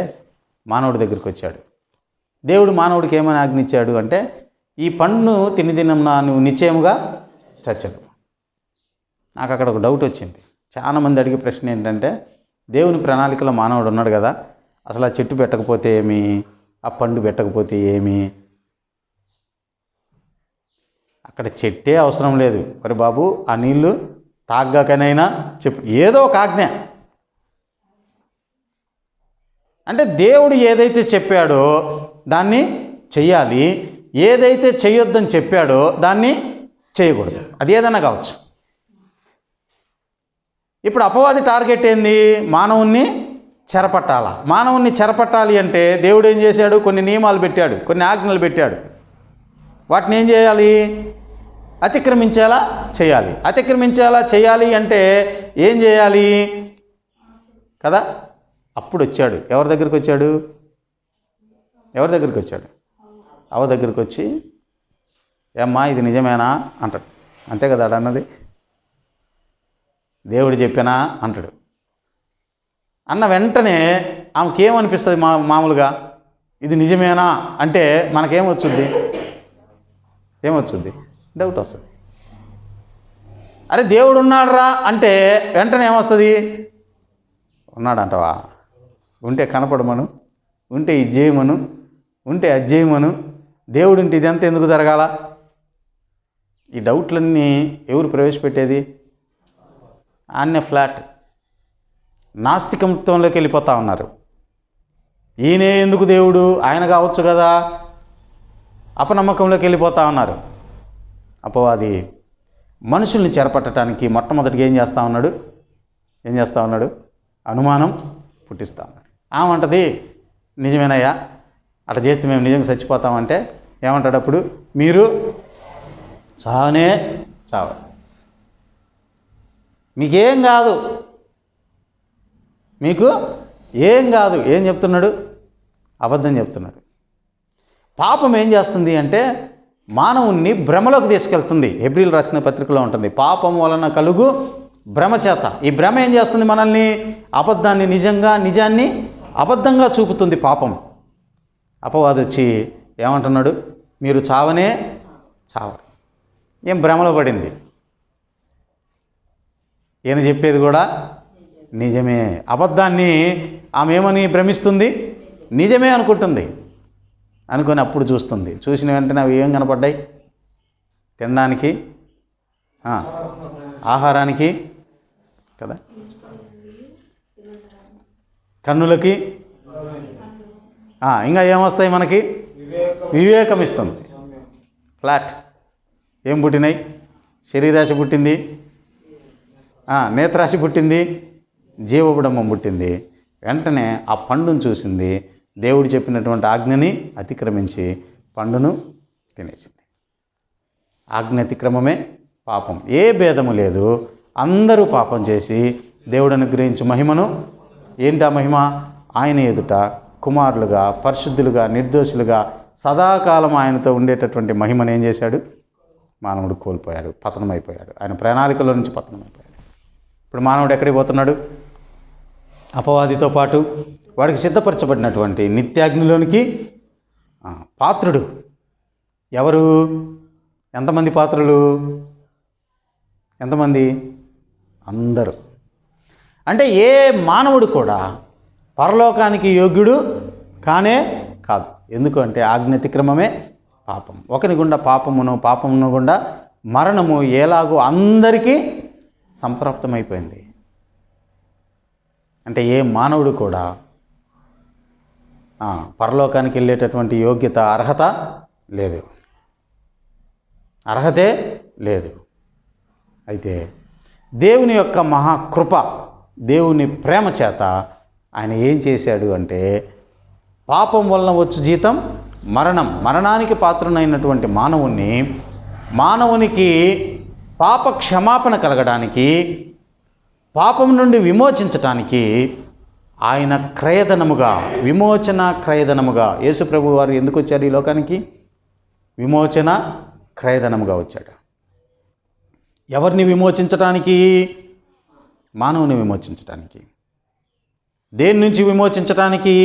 మానవుడి దగ్గరికి వచ్చాడు. దేవుడు మానవుడికి ఏమని ఆజ్ఞించాడు అంటే, ఈ పండును తినదినంనా నువ్వు నిశ్చయముగా చచ్చదు. నాకు అక్కడ ఒక డౌట్ వచ్చింది. చాలామంది అడిగే ప్రశ్న ఏంటంటే, దేవుని ప్రణాళికలో మానవుడు ఉన్నాడు కదా, అసలు ఆ చెట్టు పెట్టకపోతే ఏమి, ఆ పండు పెట్టకపోతే ఏమి? అక్కడ చెట్టే అవసరం లేదు. మరి బాబు, ఆ నీళ్ళు తాగ్గాకనైనా చెప్పు, ఏదో ఒక ఆజ్ఞ. అంటే దేవుడు ఏదైతే చెప్పాడో దాన్ని చెయ్యాలి, ఏదైతే చెయ్యొద్దని చెప్పాడో దాన్ని చేయకూడదు. అది ఏదైనా కావచ్చు. ఇప్పుడు అపవాది టార్గెట్ ఏంది? మానవుణ్ణి చెరపట్టాలా. మానవుణ్ణి చెరపట్టాలి అంటే దేవుడు ఏం చేశాడు? కొన్ని నియమాలు పెట్టాడు, కొన్ని ఆజ్ఞలు పెట్టాడు. వాటిని ఏం చేయాలి? అతిక్రమించేలా చేయాలి. అతిక్రమించేలా చేయాలి అంటే ఏం చేయాలి కదా? అప్పుడు వచ్చాడు. ఎవరి దగ్గరికి వచ్చాడు? ఎవరి దగ్గరికి వచ్చాడు? అవ్వ దగ్గరికి వచ్చి, ఏమ్మా ఇది నిజమేనా అంటాడు. అంతే కదా అన్నది? దేవుడు చెప్పానా అంటాడు. అన్న వెంటనే ఆమెకేమనిపిస్తుంది? మామూలుగా ఇది నిజమేనా అంటే మనకేమొచ్చుద్ది? ఏమొచ్చుద్ది? డౌట్ వస్తుంది. అరే దేవుడు ఉన్నాడురా అంటే వెంటనే ఏమొస్తుంది? ఉన్నాడంటవా? ఉంటే కనపడమను, ఉంటే ఇది చేయమను, ఉంటే అది చేయమను. దేవుడు ఉంటే ఇదంతా ఎందుకు జరగాల? ఈ డౌట్లన్నీ ఎవరు ప్రవేశపెట్టేది? ఆన్య ఫ్లాట్ నాస్తికత్వంలోకి వెళ్ళిపోతూ ఉన్నారు. ఈయనే ఎందుకు దేవుడు? ఆయన కావచ్చు కదా. అపనమ్మకంలోకి వెళ్ళిపోతూ ఉన్నారు. అపవాది మనుషుల్ని చెరపట్టడానికి మొట్టమొదటిగా ఏం చేస్తూ ఉన్నాడు? అనుమానం పుట్టిస్తూ ఉన్నాడు. ఆమంటది, నిజమేనయ్యా, అట్లా చేస్తే మేము నిజంగా చచ్చిపోతామంటే ఏమంటాడు అప్పుడు? మీరు చావనే చావు, మీకేం కాదు, మీకు ఏం కాదు. ఏం చెప్తున్నాడు? అబద్ధం చెప్తున్నాడు. పాపం ఏం చేస్తుంది అంటే మానవుణ్ణి భ్రమలోకి తీసుకెళ్తుంది. హెబ్రీలు రాసిన పత్రికలో ఉంటుంది, పాపం వలన కలుగు భ్రమ చేత. ఈ భ్రమ ఏం చేస్తుంది? మనల్ని అబద్ధాన్ని నిజంగా, నిజాన్ని అబద్ధంగా చూపుతుంది పాపం. అపవాది వచ్చి ఏమంటున్నాడు? మీరు చావనే చావరు. ఏం భ్రమలో పడింది? ఈయన చెప్పేది కూడా నిజమే. అబద్ధాన్ని ఆమె ఏమని భ్రమిస్తుంది? నిజమే అనుకుంటుంది. అనుకొని అప్పుడు చూస్తుంది. చూసిన వెంటనే అవి ఏం కనపడ్డాయి? తినడానికి, ఆహారానికి కదా, కన్నులకి, ఇంకా ఏమొస్తాయి మనకి? వివేకం ఇస్తుంది. ఫ్లాట్ ఏం పుట్టినాయి? శరీరాశి పుట్టింది, నేత్రాశి పుట్టింది, జీవబుడంబం పుట్టింది. వెంటనే ఆ పండును చూసింది. దేవుడు చెప్పినటువంటి ఆజ్ఞని అతిక్రమించి పండును తినేసింది. ఆజ్ఞ అతిక్రమమే పాపం. ఏ భేదము లేదు. అందరూ పాపం చేసి దేవుడు అనుగ్రహించు మహిమను, ఏంటి ఆ మహిమ? ఆయన ఎదుట కుమారులుగా, పరిశుద్ధులుగా, నిర్దోషులుగా సదాకాలం ఆయనతో ఉండేటటువంటి మహిమను ఏం చేశాడు? మానవుడు కోల్పోయాడు, పతనమైపోయాడు. ఆయన ప్రణాళికలో నుంచి పతనమైపోయాడు. ఇప్పుడు మానవుడు ఎక్కడికి పోతున్నాడు? అపవాదితో పాటు వాడికి సిద్ధపరచబడినటువంటి నిత్యాగ్నిలోనికి పాత్రుడు. ఎవరు? ఎంతమంది పాత్రలు? ఎంతమంది? అందరూ. అంటే ఏ మానవుడు కూడా పరలోకానికి యోగ్యుడు కానే కాదు. ఎందుకు అంటే ఆజ్ఞాతిక్రమమే పాపం. ఒకని గుండా పాపమును గుండా మరణము ఎలాగో అందరికీ సంప్రాప్తమైపోయింది. అంటే ఏ మానవుడు కూడా పరలోకానికి వెళ్ళేటటువంటి యోగ్యత, అర్హత లేదు. అర్హతే లేదు. అయితే దేవుని యొక్క మహాకృప, దేవుని ప్రేమ చేత ఆయన ఏం చేశాడు అంటే పాపం వలన వచ్చు జీతం మరణం. మరణానికి పాత్రనైనటువంటి మానవునికి పాప క్షమాపణ కలగడానికి, పాపం నుండి విమోచించటానికి ఆయన విమోచన క్రయధనముగా యేసుప్రభు వారు ఎందుకు వచ్చారు ఈ లోకానికి? విమోచన క్రయధనముగా వచ్చాడు. ఎవరిని విమోచించటానికి? మానవుని విమోచించటానికి. దేని నుంచి విమోచించటానికి?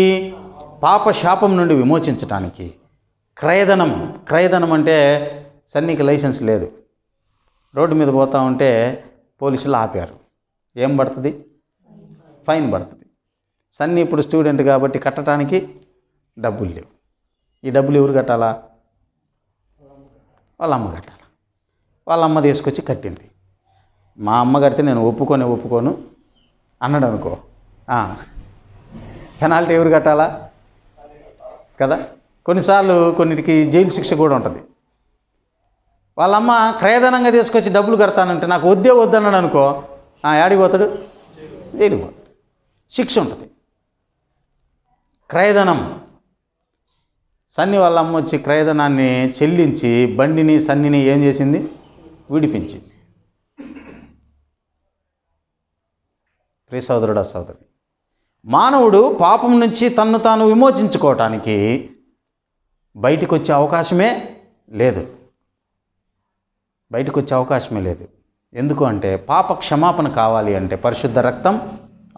పాప శాపం నుండి విమోచించటానికి. క్రయధనం అంటే సన్నీకి లైసెన్స్ లేదు. రోడ్డు మీద పోతా ఉంటే పోలీసులు ఆపారు. ఏం పడుతుంది? ఫైన్ పడుతుంది. సన్నీ ఇప్పుడు స్టూడెంట్ కాబట్టి కట్టడానికి డబ్బులు లేవు. ఈ డబ్బులు ఎవరు కట్టాలా? వాళ్ళ అమ్మ కట్టాలి. వాళ్ళ అమ్మ తీసుకొచ్చి కట్టింది. మా అమ్మ కడితే నేను ఒప్పుకోను అన్నాడు అనుకో, పెనాల్టీ ఎవరు కట్టాలా కదా. కొన్నిసార్లు కొన్నిటికి జైలు శిక్ష కూడా ఉంటుంది. వాళ్ళమ్మ క్రయధనంగా తీసుకొచ్చి డబ్బులు కడతానంటే నాకు వద్దే వద్దన్నాడు అనుకో, యాడికి పోతాడు? జైలుకి పోతాడు. శిక్ష ఉంటుంది. క్రయధనం, సన్ని వాళ్ళ అమ్మ వచ్చి క్రయధనాన్ని చెల్లించి బండిని సన్నిని ఏం చేసింది? విడిపించింది. ప్రియ సోదరుడా సోదరి, మానవుడు పాపం నుంచి తన్ను తాను విమోచించుకోవటానికి బయటకు వచ్చే అవకాశమే లేదు. బయటకు వచ్చే అవకాశమే లేదు. ఎందుకు అంటే పాప క్షమాపణ కావాలి అంటే పరిశుద్ధ రక్తం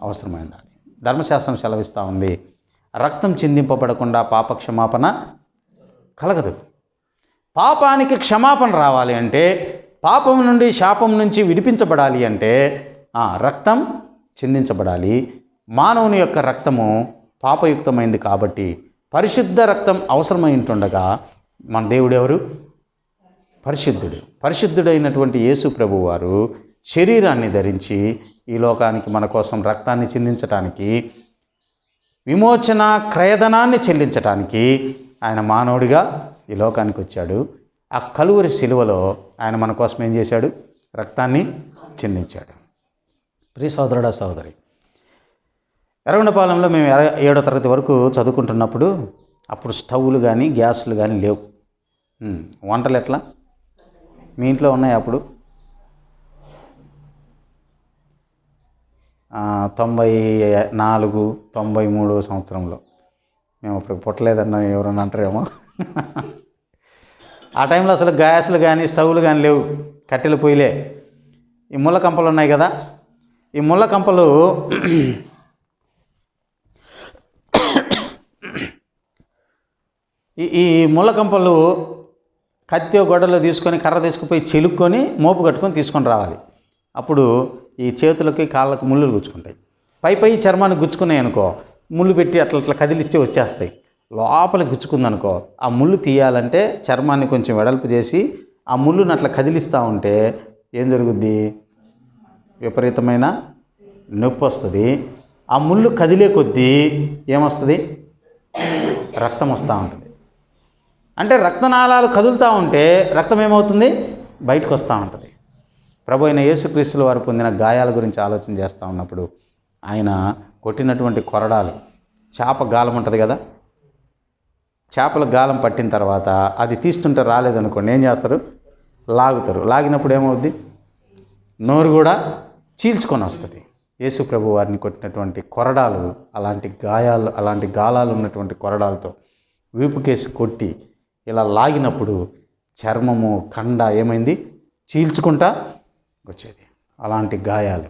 అవసరమైంది. ధర్మశాస్త్రం సెలవిస్తూ ఉంది, రక్తం చిందింపబడకుండా పాప క్షమాపణ కలగదు. పాపానికి క్షమాపణ రావాలి అంటే, పాపం నుండి శాపం నుంచి విడిపించబడాలి అంటే రక్తం చిందించబడాలి. మానవుని యొక్క రక్తము పాపయుక్తమైంది కాబట్టి పరిశుద్ధ రక్తం అవసరమై ఉంటుండగా మన దేవుడు ఎవరు? పరిశుద్ధుడు. పరిశుద్ధుడైనటువంటి యేసు ప్రభువు వారు శరీరాన్ని ధరించి ఈ లోకానికి మన కోసం రక్తాన్ని చిందించటానికి, విమోచన క్రయధనాన్ని చెల్లించటానికి ఆయన మానవుడిగా ఈ లోకానికి వచ్చాడు. ఆ కలువరి శిలువలో ఆయన మన కోసం ఏం చేశాడు? రక్తాన్ని చిందించాడు. ప్రియ సోదరుడా సోదరి, ఎర్రగొండపాలెంలో మేము 7వ తరగతి వరకు చదువుకుంటున్నప్పుడు అప్పుడు స్టవ్లు కానీ గ్యాస్లు కానీ లేవు. వంటలు ఎట్లా? మీ ఇంట్లో ఉన్నాయి అప్పుడు? 94, 93 సంవత్సరంలో మేము అప్పుడు పుట్టలేదన్న ఎవరన్నా అంటారేమో. ఆ టైంలో అసలు గ్యాస్లు కానీ స్టవ్లు కానీ లేవు, కట్టెల పొయ్యిలే. ఈ ముళ్ళ కంపలు ఉన్నాయి కదా, ఈ ముళ్ళ కంపలు ఈ ముళ్ళ కంపలు కత్తి గొడ్డలో తీసుకొని కర్ర తీసుకుపోయి చిలుక్కొని మోపు కట్టుకొని తీసుకొని రావాలి. అప్పుడు ఈ చేతులకి కాళ్ళకి ముళ్ళులు గుచ్చుకుంటాయి. పై చర్మాన్ని గుచ్చుకున్నాయి అనుకో, ముళ్ళు పెట్టి అట్లా కదిలిచ్చి వచ్చేస్తాయి. లోపల గుచ్చుకుందనుకో, ఆ ముళ్ళు తీయాలంటే చర్మాన్ని కొంచెం వెడల్పు చేసి ఆ ముళ్ళుని అట్లా కదిలిస్తూ ఉంటే ఏం జరుగుద్ది? విపరీతమైన నొప్పి వస్తుంది. ఆ ముళ్ళు కదిలే కొద్దీ ఏమొస్తుంది? రక్తం వస్తూ ఉంటుంది. అంటే రక్తనాళాలు కదులుతూ ఉంటే రక్తం ఏమవుతుంది? బయటకు వస్తూ ఉంటుంది. ప్రభు అయిన యేసుక్రీస్తుల వారు పొందిన గాయాల గురించి ఆలోచన చేస్తూ ఉన్నప్పుడు ఆయన కొట్టినటువంటి కొరడాలు, చేప గాలం ఉంటుంది కదా, చేపల గాలం పట్టిన తర్వాత అది తీస్తుంటే రాలేదనుకోండి, ఏం చేస్తారు? లాగుతారు. లాగినప్పుడు ఏమవుద్ది? నోరు కూడా చీల్చుకొని వస్తుంది. యేసు ప్రభు వారిని కొట్టినటువంటి కొరడాలు అలాంటి గాయాలు, అలాంటి గాలాలు ఉన్నటువంటి కొరడాలతో వీపుకేసి కొట్టి ఇలా లాగినప్పుడు చర్మము కండ ఏమైంది? చీల్చుకుంటా వచ్చేది. అలాంటి గాయాలు.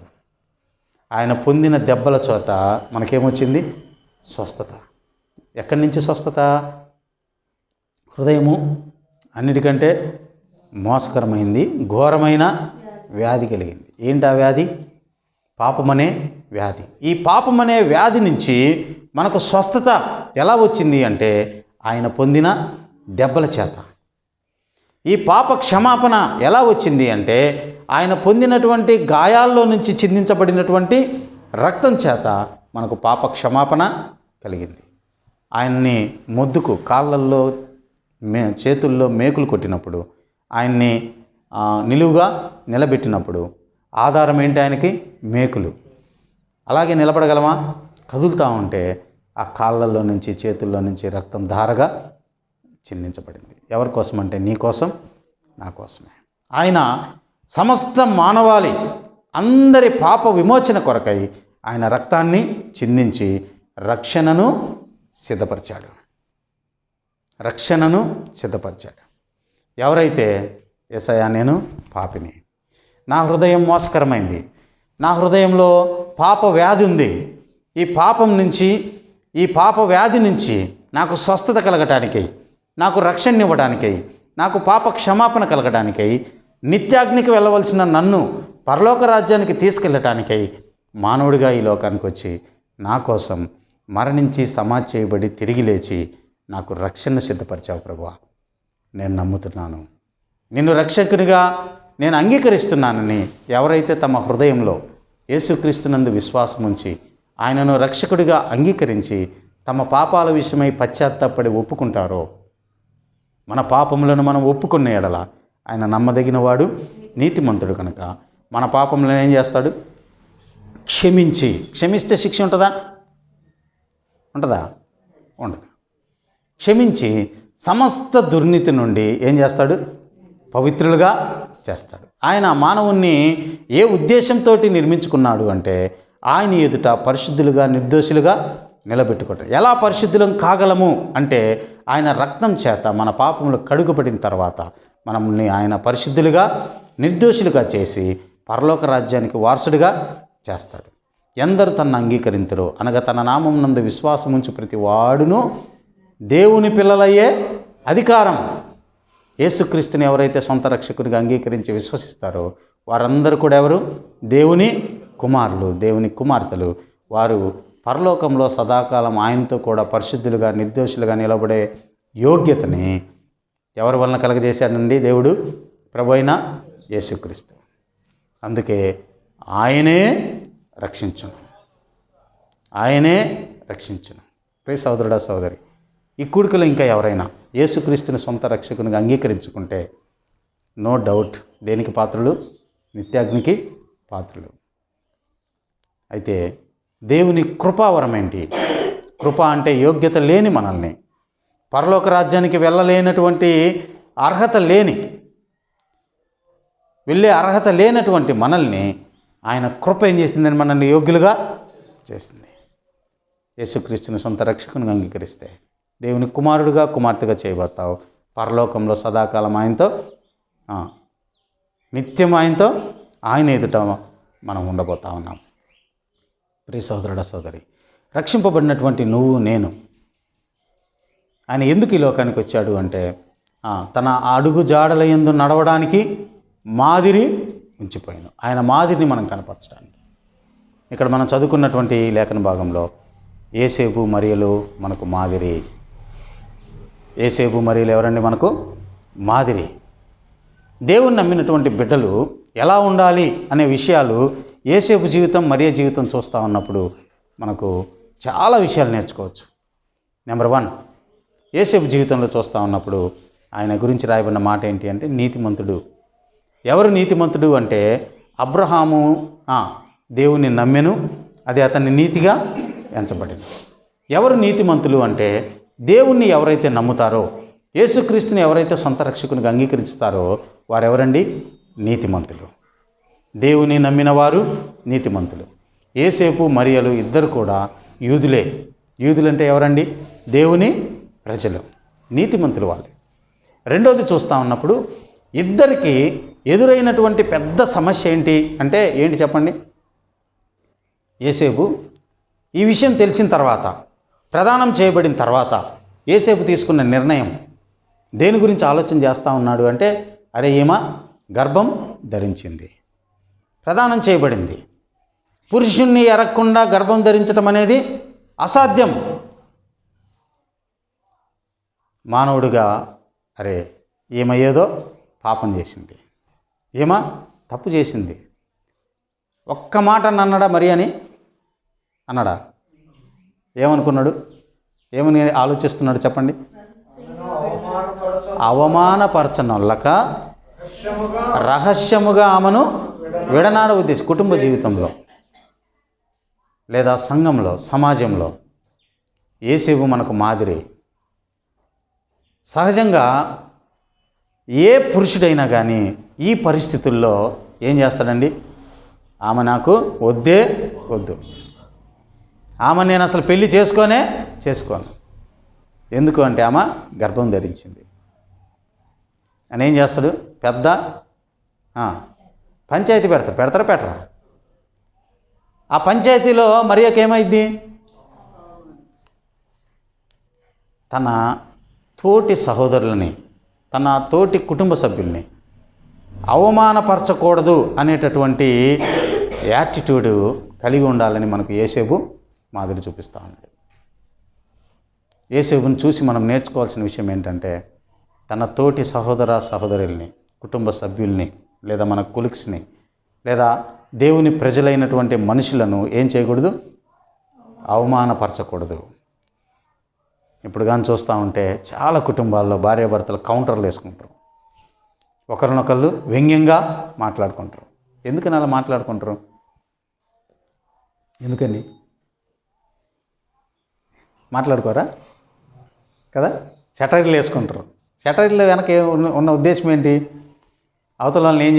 ఆయన పొందిన దెబ్బల చోట మనకేమొచ్చింది? స్వస్థత. ఎక్కడి నుంచి స్వస్థత? హృదయము అన్నిటికంటే మోసకరమైంది, ఘోరమైన వ్యాధి కలిగింది. ఏంటి ఆ వ్యాధి? పాపమనే వ్యాధి. ఈ పాపమనే వ్యాధి నుంచి మనకు స్వస్థత ఎలా వచ్చింది అంటే ఆయన పొందిన దెబ్బల చేత. ఈ పాప క్షమాపణ ఎలా వచ్చింది అంటే ఆయన పొందినటువంటి గాయాల్లో నుంచి చిందించబడినటువంటి రక్తం చేత మనకు పాప క్షమాపణ కలిగింది. ఆయన్ని మొద్దుకు కాళ్ళల్లో చేతుల్లో మేకులు కొట్టినప్పుడు, ఆయన్ని నిలువుగా నిలబెట్టినప్పుడు ఆధారం ఏంటి? ఆయనకి మేకులు. అలాగే నిలబడగలమా? కదులుతూ ఉంటే ఆ కాళ్ళల్లో నుంచి చేతుల్లో నుంచి రక్తం ధారగా చిందించబడింది. ఎవరి కోసం అంటే నీ కోసం, నా కోసమే. ఆయన సమస్త మానవాళి అందరి పాప విమోచన కొరకై ఆయన రక్తాన్ని చిందించి రక్షణను సిద్ధపరిచాడు. రక్షణను సిద్ధపరిచాడు. ఎవరైతే యేసయ్యా నేను పాపిని, నా హృదయం మోసకరమైంది, నా హృదయంలో పాప వ్యాధి ఉంది, ఈ పాపం నుంచి, ఈ పాప వ్యాధి నుంచి నాకు స్వస్థత కలగటానికై, నాకు రక్షణ ఇవ్వడానికై, నాకు పాప క్షమాపణ కలగడానికై, నిత్యాగ్నికి వెళ్ళవలసిన నన్ను పరలోక రాజ్యానికి తీసుకెళ్ళటానికై మానవుడిగా ఈ లోకానికి వచ్చి నా కోసం మరణించి సమాధి చేయబడి తిరిగి లేచి నాకు రక్షణ సిద్ధపరిచావు ప్రభువా. నేను నమ్ముతున్నాను, నిన్ను రక్షకునిగా నేను అంగీకరిస్తున్నానని ఎవరైతే తమ హృదయంలో యేసుక్రీస్తునందు విశ్వాసం ఉంచి ఆయనను రక్షకుడిగా అంగీకరించి తమ పాపాల విషయమై పశ్చాత్తాపడి ఒప్పుకుంటారో, మన పాపములను మనం ఒప్పుకున్న ఎడల ఆయన నమ్మదగినవాడు, నీతిమంతుడు కనుక మన పాపములను ఏం చేస్తాడు? క్షమిస్తే శిక్ష ఉంటుందా? ఉంటుందా? ఉండదు. క్షమించి సమస్త దుర్నీతి నుండి ఏం చేస్తాడు? పవిత్రులుగా చేస్తాడు. ఆయన మానవుణ్ణి ఏ ఉద్దేశంతో నిర్మించుకున్నాడు అంటే ఆయన ఎదుట పరిశుద్ధులుగా, నిర్దోషులుగా నిలబెట్టుకుంటాడు. ఎలా పరిశుద్ధులం కాగలము అంటే ఆయన రక్తం చేత మన పాపములు కడుగుపడిన తర్వాత మనల్ని ఆయన పరిశుద్ధులుగా, నిర్దోషులుగా చేసి పరలోక రాజ్యానికి వారసుడిగా చేస్తాడు. ఎందరు తనను అంగీకరించరో, అనగా తన నామం నందు విశ్వాసం ఉంచి ప్రతి వాడును దేవుని పిల్లలయ్యే అధికారం. యేసుక్రీస్తుని ఎవరైతే సొంత రక్షకునిగా అంగీకరించి విశ్వసిస్తారో వారందరూ కూడా ఎవరు? దేవుని కుమారులు, దేవుని కుమార్తెలు. వారు పరలోకంలో సదాకాలం ఆయనతో కూడా పరిశుద్ధులుగా, నిర్దోషులుగా నిలబడే యోగ్యతని ఎవరి వలన కలగజేశాడండి? దేవుడు, ప్రభు అయిన యేసుక్రీస్తు. అందుకే ఆయనే రక్షించును, ఆయనే రక్షించును. ప్రియ సోదరుడా, సోదరి, ఈ కూడికలో ఇంకా ఎవరైనా యేసుక్రీస్తుని సొంత రక్షకునిగా అంగీకరించుకుంటే నో డౌట్ దేనికి పాత్రులు? నిత్యాగ్నికి పాత్రులు. అయితే దేవుని కృపావరం ఏంటి? కృప అంటే యోగ్యత లేని మనల్ని, పరలోక రాజ్యానికి వెళ్ళలేనటువంటి వెళ్ళే అర్హత లేనటువంటి మనల్ని ఆయన కృప ఏం చేసిందని మనల్ని యోగ్యులుగా చేసింది. యేసుక్రీస్తుని సొంత రక్షకునిగా అంగీకరిస్తే దేవుని కుమారుడుగా, కుమార్తెగా చేయబడతావు. పరలోకంలో సదాకాలం ఆయనతో, నిత్యం ఆయనతో, ఆయన ఎదుట మనం ఉండబోతా ఉన్నాం. ప్రియ సోదరుడా, సోదరి, రక్షింపబడినటువంటి నువ్వు, నేను ఆయన ఎందుకు ఈ లోకానికి వచ్చాడు అంటే తన అడుగు జాడల యందు నడవడానికి మాదిరి ఉంచిపోయాను. ఆయన మాదిరిని మనం కనపరచడానికి. ఇక్కడ మనం చదువుకున్నటువంటి లేఖన భాగంలో యోసేపు మరియలు మనకు మాదిరి. యోసేపు మరియలు ఎవరండి? మనకు మాదిరి. దేవుని నమ్మినటువంటి బిడ్డలు ఎలా ఉండాలి అనే విషయాలు యోసేపు జీవితం, మరియ జీవితం చూస్తూ ఉన్నప్పుడు మనకు చాలా విషయాలు నేర్చుకోవచ్చు. నెంబర్ 1, యోసేపు జీవితంలో చూస్తూ ఉన్నప్పుడు ఆయన గురించి రాయబడిన మాట ఏంటి అంటే నీతిమంతుడు. ఎవరు నీతిమంతుడు అంటే అబ్రహాము దేవుని నమ్మెను, అది అతన్ని నీతిగా ఎంచబడింది. ఎవరు నీతిమంతులు అంటే దేవుణ్ణి ఎవరైతే నమ్ముతారో, యేసుక్రీస్తుని ఎవరైతే సొంత రక్షకునిగా అంగీకరిస్తారో వారెవరండి? నీతిమంతులు. దేవుని నమ్మిన వారు నీతిమంతులు. యోసేపు మరియలు ఇద్దరు కూడా యూదులే. యూదులంటే ఎవరండి? దేవుని ప్రజలు, నీతిమంతులు వాళ్ళే. రెండోది చూస్తూ ఉన్నప్పుడు ఇద్దరికి ఎదురైనటువంటి పెద్ద సమస్య ఏంటి అంటే ఏంటి చెప్పండి? యోసేపు ఈ విషయం తెలిసిన తర్వాత, ప్రదానం చేయబడిన తర్వాత యోసేపు తీసుకున్న నిర్ణయం దేని గురించి ఆలోచన చేస్తూ ఉన్నాడు అంటే అరే ఈమె గర్భం ధరించింది, ప్రదానం చేయబడింది. పురుషుణ్ణి ఎరగకుండా గర్భం ధరించడం అనేది అసాధ్యం. మానవుడిగా అరే ఈమె ఏదో పాపం చేసింది, ఈమె తప్పు చేసింది. ఒక్క మాట అన్నాడా మరి అని అన్నాడా? ఏమనుకున్నాడు? ఏమని ఆలోచిస్తున్నాడు చెప్పండి? అవమానపరచనొల్లక రహస్యముగా ఆమెను విడనాడ ఉద్దేశం. కుటుంబ జీవితంలో లేదా సంఘంలో, సమాజంలో యోసేపు మనకు మాదిరి. సహజంగా ఏ పురుషుడైనా కానీ ఈ పరిస్థితుల్లో ఏం చేస్తాడండి? ఆమె నాకు వద్దే వద్దు, ఆమె నేను అసలు పెళ్లి చేసుకోను. ఎందుకు అంటే ఆమె గర్భం ధరించింది అని ఏం చేస్తాడు? పెద్ద పంచాయతీ పెట్టరా? ఆ పంచాయతీలో మరియకి ఏమైంది? తన తోటి సహోదరులని, తన తోటి కుటుంబ సభ్యుల్ని అవమానపరచకూడదు అనేటటువంటి యాటిట్యూడ్ కలిగి ఉండాలని మనకు యోసేపు మాదిరి చూపిస్తూ ఉన్నాడు. యోసేపుని చూసి మనం నేర్చుకోవాల్సిన విషయం ఏంటంటే తన తోటి సహోదరుల్ని, కుటుంబ సభ్యుల్ని, లేదా మన కొలీగ్స్ని, లేదా దేవుని ప్రజలైనటువంటి మనుషులను ఏం చేయకూడదు? అవమానపరచకూడదు. ఇప్పుడు కానీ చూస్తూ ఉంటే చాలా కుటుంబాల్లో భార్యాభర్తలు కౌంటర్లు వేసుకుంటారు, ఒకరినొకళ్ళు వ్యంగ్యంగా మాట్లాడుకుంటారు. ఎందుకని అలా మాట్లాడుకుంటారు? ఎందుకని మాట్లాడుకోరా కదా? సెటైర్లు వేసుకుంటారు. సెటైర్లు వెనక ఉన్న ఉద్దేశం ఏంటి? అవతల వాళ్ళని ఏం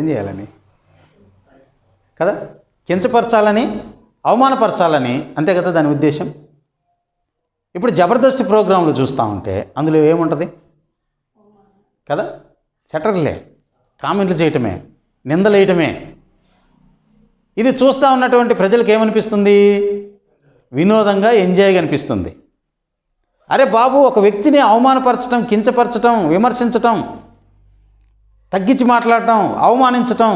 చేయాలని కదా? కించపరచాలని, అవమానపరచాలని, అంతే కదా దాని ఉద్దేశం. ఇప్పుడు జబర్దస్త్ ప్రోగ్రాంలు చూస్తూ ఉంటే అందులో ఏముంటుంది కదా? సెటర్లే, కామెంట్లు చేయటమే, నిందలు వేయటమే. ఇది చూస్తూ ఉన్నటువంటి ప్రజలకు ఏమనిపిస్తుంది? వినోదంగా, ఎంజాయ్గా అనిపిస్తుంది. అరే బాబు, ఒక వ్యక్తిని అవమానపరచడం, కించపరచడం, విమర్శించటం, తగ్గించి మాట్లాడటం, అవమానించటం,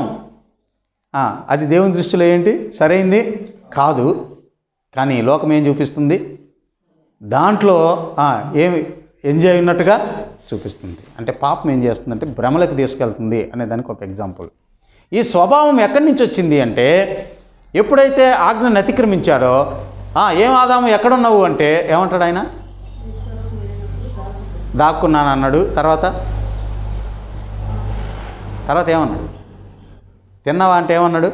అది దేవుని దృష్టిలో ఏంటి? సరైంది కాదు. కానీ లోకం ఏం చూపిస్తుంది? దాంట్లో ఏమి ఎంజాయ్ ఉన్నట్టుగా చూపిస్తుంది. అంటే పాపం ఏం చేస్తుందంటే భ్రమలకు తీసుకెళ్తుంది అనే దానికి ఒక ఎగ్జాంపుల్. ఈ స్వభావం ఎక్కడి నుంచి వచ్చింది అంటే, ఎప్పుడైతే ఆజ్ఞను అతిక్రమించారో, ఏం ఆదాము ఎక్కడున్నావు అంటే ఏమంటాడు ఆయన? దాక్కున్నాను అన్నాడు. తర్వాత ఏమన్నాడు? తిన్నావా అంటే ఏమన్నాడు?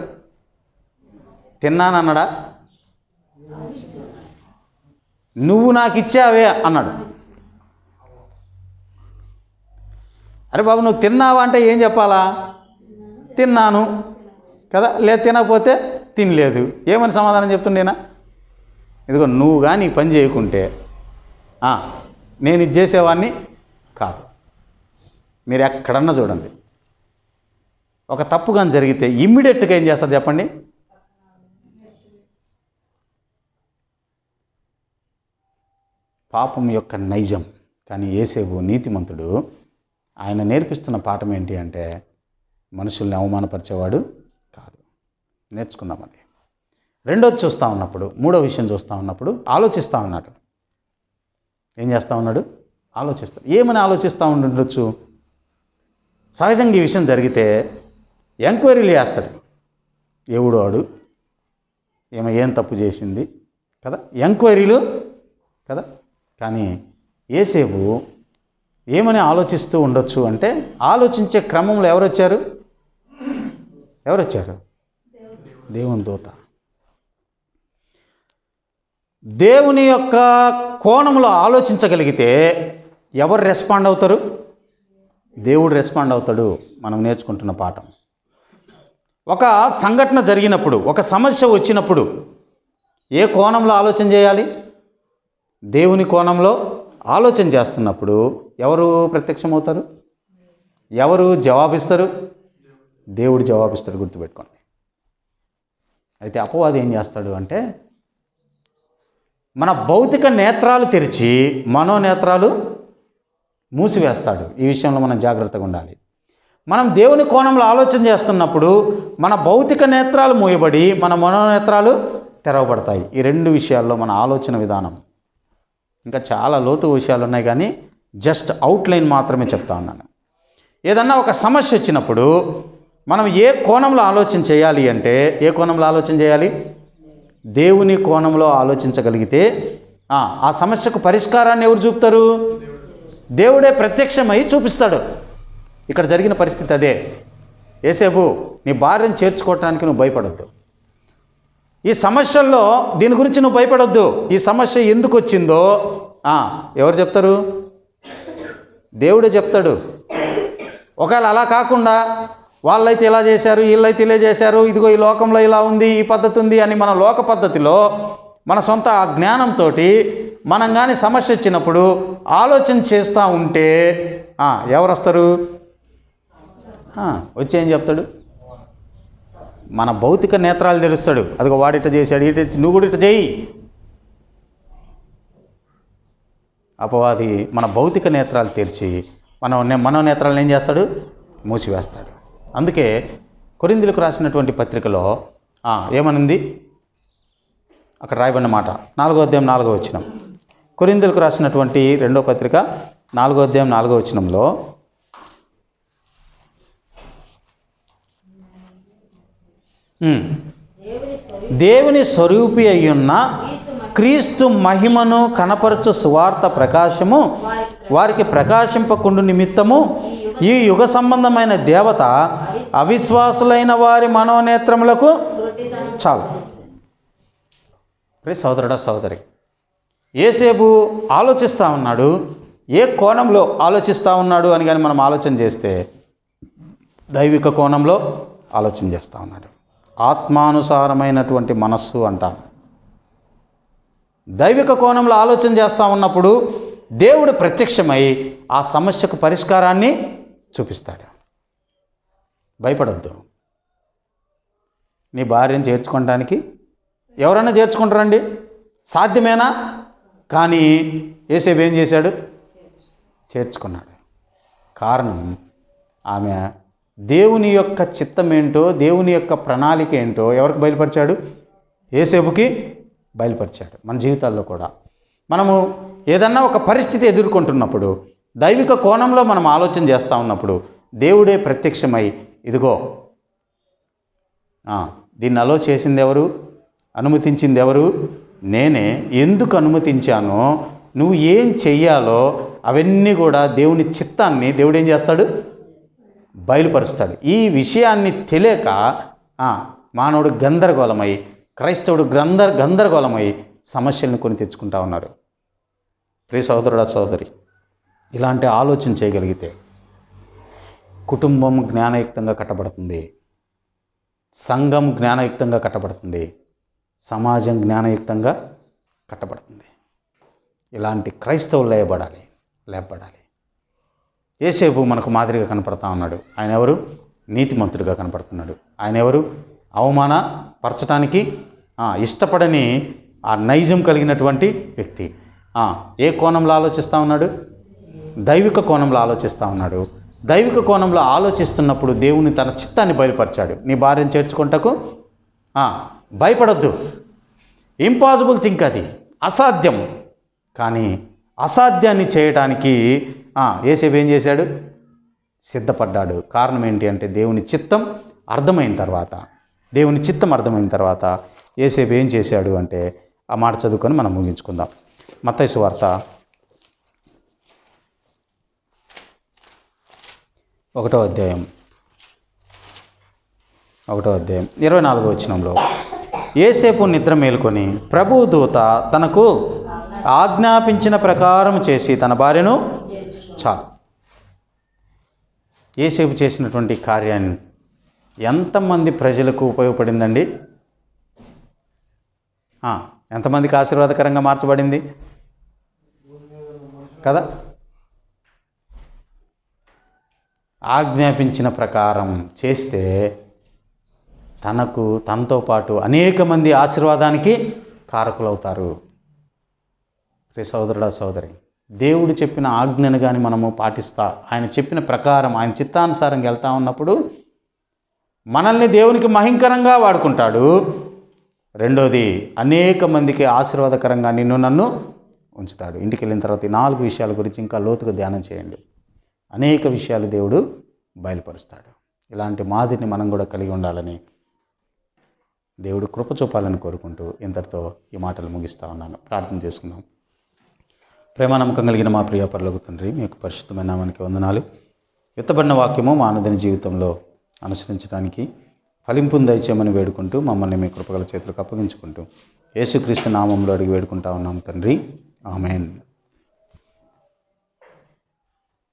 తిన్నానన్నాడా? నువ్వు నాకు ఇచ్చావే అన్నాడు. అరే బాబు, నువ్వు తిన్నావా అంటే ఏం చెప్పాలా? తిన్నాను కదా, లేదు తినకపోతే తినలేదు. ఏమని సమాధానం చెప్తుండేనా? ఇదిగో నువ్వు కానీ పని చేయకుంటే నేను ఇది చేసేవాడిని కాదు. మీరు ఎక్కడన్నా చూడండి, ఒక తప్పు కానీ జరిగితే ఇమ్మీడియట్గా ఏం చేస్తారు చెప్పండి? పాపం యొక్క నైజం. కానీ యేసేపు నీతిమంతుడు. ఆయన నేర్పిస్తున్న పాఠం ఏంటి అంటే మనుషుల్ని అవమానపరిచేవాడు కాదు. నేర్చుకుందాం అది. రెండోది చూస్తూ ఉన్నప్పుడు, మూడో విషయం చూస్తూ ఉన్నప్పుడు ఆలోచిస్తూ ఉన్నాడు. ఏం చేస్తూ ఉన్నాడు? ఆలోచిస్తాడు. ఏమని ఆలోచిస్తూ ఉండొచ్చు? సహజంగా ఈ విషయం జరిగితే ఎంక్వైరీలు చేస్తాడు. ఎవడు వాడు, ఏం తప్పు చేసింది కదా, ఎంక్వైరీలు కదా. కానీ యేసేపు ఏమని ఆలోచిస్తూ ఉండొచ్చు అంటే, ఆలోచించే క్రమంలో ఎవరు వచ్చారు? దేవుని దూత. దేవుని యొక్క కోణంలో ఆలోచించగలిగితే ఎవరు రెస్పాండ్ అవుతారు? దేవుడు రెస్పాండ్ అవుతాడు. మనం నేర్చుకుంటున్న పాఠం. ఒక సంఘటన జరిగినప్పుడు, ఒక సమస్య వచ్చినప్పుడు ఏ కోణంలో ఆలోచన చేయాలి? దేవుని కోణంలో ఆలోచన చేస్తున్నప్పుడు ఎవరు ప్రత్యక్షమవుతారు? ఎవరు జవాబిస్తారు? దేవుడు జవాబిస్తాడు. గుర్తుపెట్టుకోండి. అయితే అపవాది ఏం చేస్తాడు అంటే, మన భౌతిక నేత్రాలు తెరిచి మనోనేత్రాలు మూసివేస్తాడు. ఈ విషయంలో మనం జాగ్రత్తగా ఉండాలి. మనం దేవుని కోణంలో ఆలోచన చేస్తున్నప్పుడు మన భౌతిక నేత్రాలు మూయబడి మన మనోనేత్రాలు తెరవబడతాయి. ఈ రెండు విషయాల్లో మన ఆలోచన విధానం, ఇంకా చాలా లోతు విషయాలు ఉన్నాయి, కానీ జస్ట్ అవుట్లైన్ మాత్రమే చెప్తా ఉన్నాను. ఏదన్నా ఒక సమస్య వచ్చినప్పుడు మనం ఏ కోణంలో ఆలోచన చేయాలి అంటే, ఏ కోణంలో ఆలోచన చేయాలి? దేవుని కోణంలో ఆలోచించగలిగితే ఆ సమస్యకు పరిష్కారాన్ని ఎవరు చూపుతారు? దేవుడే ప్రత్యక్షమై చూపిస్తాడు. ఇక్కడ జరిగిన పరిస్థితి అదే. యేసేపు, నీ భార్యను చేర్చుకోవటానికి నువ్వు భయపడొద్దు. ఈ సమస్యల్లో దీని గురించి నువ్వు భయపడొద్దు. ఈ సమస్య ఎందుకు వచ్చిందో ఎవరు చెప్తారు? దేవుడే చెప్తాడు. ఒకవేళ అలా కాకుండా వాళ్ళైతే ఇలా చేశారు, వీళ్ళైతే ఇలా చేశారు, ఇదిగో ఈ లోకంలో ఇలా ఉంది, ఈ పద్ధతి ఉంది అని మన లోక పద్ధతిలో మన సొంత జ్ఞానంతో మనం కానీ సమస్య వచ్చినప్పుడు ఆలోచన చేస్తూ ఉంటే ఎవరు వస్తారు? వచ్చి ఏం చెప్తాడు? మన భౌతిక నేత్రాలు తెలుస్తాడు. అదిగో వాడిట చేశాడు, ఇట, నువ్వు కూడా ఇట చేయి. అపవాది మన భౌతిక నేత్రాలు తెరిచి మనోనేత్రాలను ఏం చేస్తాడు? మూసివేస్తాడు. అందుకే కొరింథీయులకు రాసినటువంటి పత్రికలో ఏమనుంది? అక్కడ రాయబడిన మాట 4వ అధ్యాయం 4వ వచనం. కొరింథీయులకు రాసినటువంటి 2వ పత్రిక 4వ అధ్యాయం 4వ వచనంలో దేవుని స్వరూపి అయ్యున్న క్రీస్తు మహిమను కనపరచు సువార్త ప్రకాశము వారికి ప్రకాశింపకుండు నిమిత్తము ఈ యుగ సంబంధమైన దేవత అవిశ్వాసులైన వారి మనోనేత్రములకు చాలు. సోదరుడా సోదరి, యేసేపు ఆలోచిస్తూ ఉన్నాడు. ఏ కోణంలో ఆలోచిస్తూ ఉన్నాడు అని కానీ మనం ఆలోచన చేస్తే దైవిక కోణంలో ఆలోచన చేస్తూ ఉన్నాడు. ఆత్మానుసారమైనటువంటి మనస్సు అంటాను. దైవిక కోణంలో ఆలోచన చేస్తూ ఉన్నప్పుడు దేవుడు ప్రత్యక్షమై ఆ సమస్యకు పరిష్కారాన్ని చూపిస్తాడు. భయపడద్దు. నీ భార్యను చేర్చుకోవడానికి ఎవరైనా చేర్చుకుంటారండి? సాధ్యమేనా? కానీ యేసేపు ఏం చేశాడు? చేర్చుకున్నాడు. కారణం, ఆమె దేవుని యొక్క చిత్తం ఏంటో, దేవుని యొక్క ప్రణాళిక ఏంటో ఎవరికి బయలుపరిచాడు? యేసేపుకి బయలుపరిచాడు. మన జీవితాల్లో కూడా మనము ఏదన్నా ఒక పరిస్థితి ఎదుర్కొంటున్నప్పుడు, దైవిక కోణంలో మనం ఆలోచన చేస్తూ ఉన్నప్పుడు దేవుడే ప్రత్యక్షమై ఇదిగో దీన్ని అలో చేసింది ఎవరు, అనుమతించింది ఎవరు, నేనే. ఎందుకు అనుమతించానో, నువ్వు ఏం చెయ్యాలో అవన్నీ కూడా దేవుని చిత్తాన్ని దేవుడు ఏం చేస్తాడు? బయలుపరుస్తాడు. ఈ విషయాన్ని తెలియక మానవుడు గందరగోళమై, క్రైస్తవుడు గందరగోళమై సమస్యలను కొని తెచ్చుకుంటా ఉన్నారు. ప్రియ సోదరుడా సోదరి, ఇలాంటి ఆలోచన చేయగలిగితే కుటుంబం జ్ఞానయుక్తంగా కట్టబడుతుంది, సంఘం జ్ఞానయుక్తంగా కట్టబడుతుంది, సమాజం జ్ఞానయుక్తంగా కట్టబడుతుంది. ఇలాంటి క్రైస్తవులు లేపబడాలి. యేసేపు మనకు మాదిరిగా కనపడతా ఉన్నాడు. ఆయన ఎవరు? నీతిమంతుడిగా కనపడుతున్నాడు. ఆయన ఎవరు? అవమానపరచడానికి ఇష్టపడని ఆ నైజం కలిగినటువంటి వ్యక్తి. ఏ కోణంలో ఆలోచిస్తూ ఉన్నాడు? దైవిక కోణంలో ఆలోచిస్తూ ఉన్నాడు. దైవిక కోణంలో ఆలోచిస్తున్నప్పుడు దేవుని తన చిత్తాన్ని బయలుపరిచాడు. నీ భార్యను చేర్చుకుంటకు భయపడద్దు. ఇంపాసిబుల్ థింక్, అది అసాధ్యం. కానీ అసాధ్యాన్ని చేయడానికి యేసేపు ఏం చేశాడు? సిద్ధపడ్డాడు. కారణం ఏంటి అంటే దేవుని చిత్తం అర్థమైన తర్వాత యేసేపు ఏం చేశాడు అంటే ఆ మాట చదువుకొని మనం ముగించుకుందాం. మత్తయి సువార్త 1వ అధ్యాయం 24వ వచనంలో, యేసేపు నిద్ర మేలుకొని ప్రభువు దూత తనకు ఆజ్ఞాపించిన ప్రకారం చేసి తన భార్యను చాలు. యేసేపు చేసినటువంటి కార్యాన్ని ఎంతమంది ప్రజలకు ఉపయోగపడిందండి? ఎంతమందికి ఆశీర్వాదకరంగా మార్చబడింది కదా? ఆజ్ఞాపించిన ప్రకారం చేస్తే తనతో పాటు అనేక మంది ఆశీర్వాదానికి కారకులవుతారు. ప్రియ సోదరుడా సోదరి, దేవుడు చెప్పిన ఆజ్ఞను కానీ మనము పాటిస్తా, ఆయన చెప్పిన ప్రకారం ఆయన చిత్తానుసారంగా వెళ్తా ఉన్నప్పుడు మనల్ని దేవునికి మహింకరంగా వాడుకుంటాడు. రెండోది, అనేక మందికి ఆశీర్వాదకరంగా నిన్ను నన్ను ఉంచుతాడు. ఇంటికి వెళ్ళిన తర్వాత ఈ 4 విషయాల గురించి ఇంకా లోతుగా ధ్యానం చేయండి. అనేక విషయాలు దేవుడు బయలుపరుస్తాడు. ఇలాంటి మాదిరిని మనం కూడా కలిగి ఉండాలని దేవుడు కృప చూపాలని కోరుకుంటూ ఇంతటితో ఈ మాటలు ముగిస్తా ఉన్నాను. ప్రార్థన చేసుకుందాం. ప్రేమ నమ్మకం కలిగిన మా ప్రియ పరలోక తండ్రి, మీ యొక్క పరిశుద్ధమైన నామానికి వందనాలు. విత్తబడిన వాక్యము మా అనుదిన జీవితంలో అనుసరించడానికి ఫలింపును దయచేయమని వేడుకుంటూ మమ్మల్ని మీ కృపగల చేతులకు అప్పగించుకుంటూ యేసుక్రీస్తు నామంలో అడిగి వేడుకుంటా ఉన్నాం తండ్రి. ఆమేన్.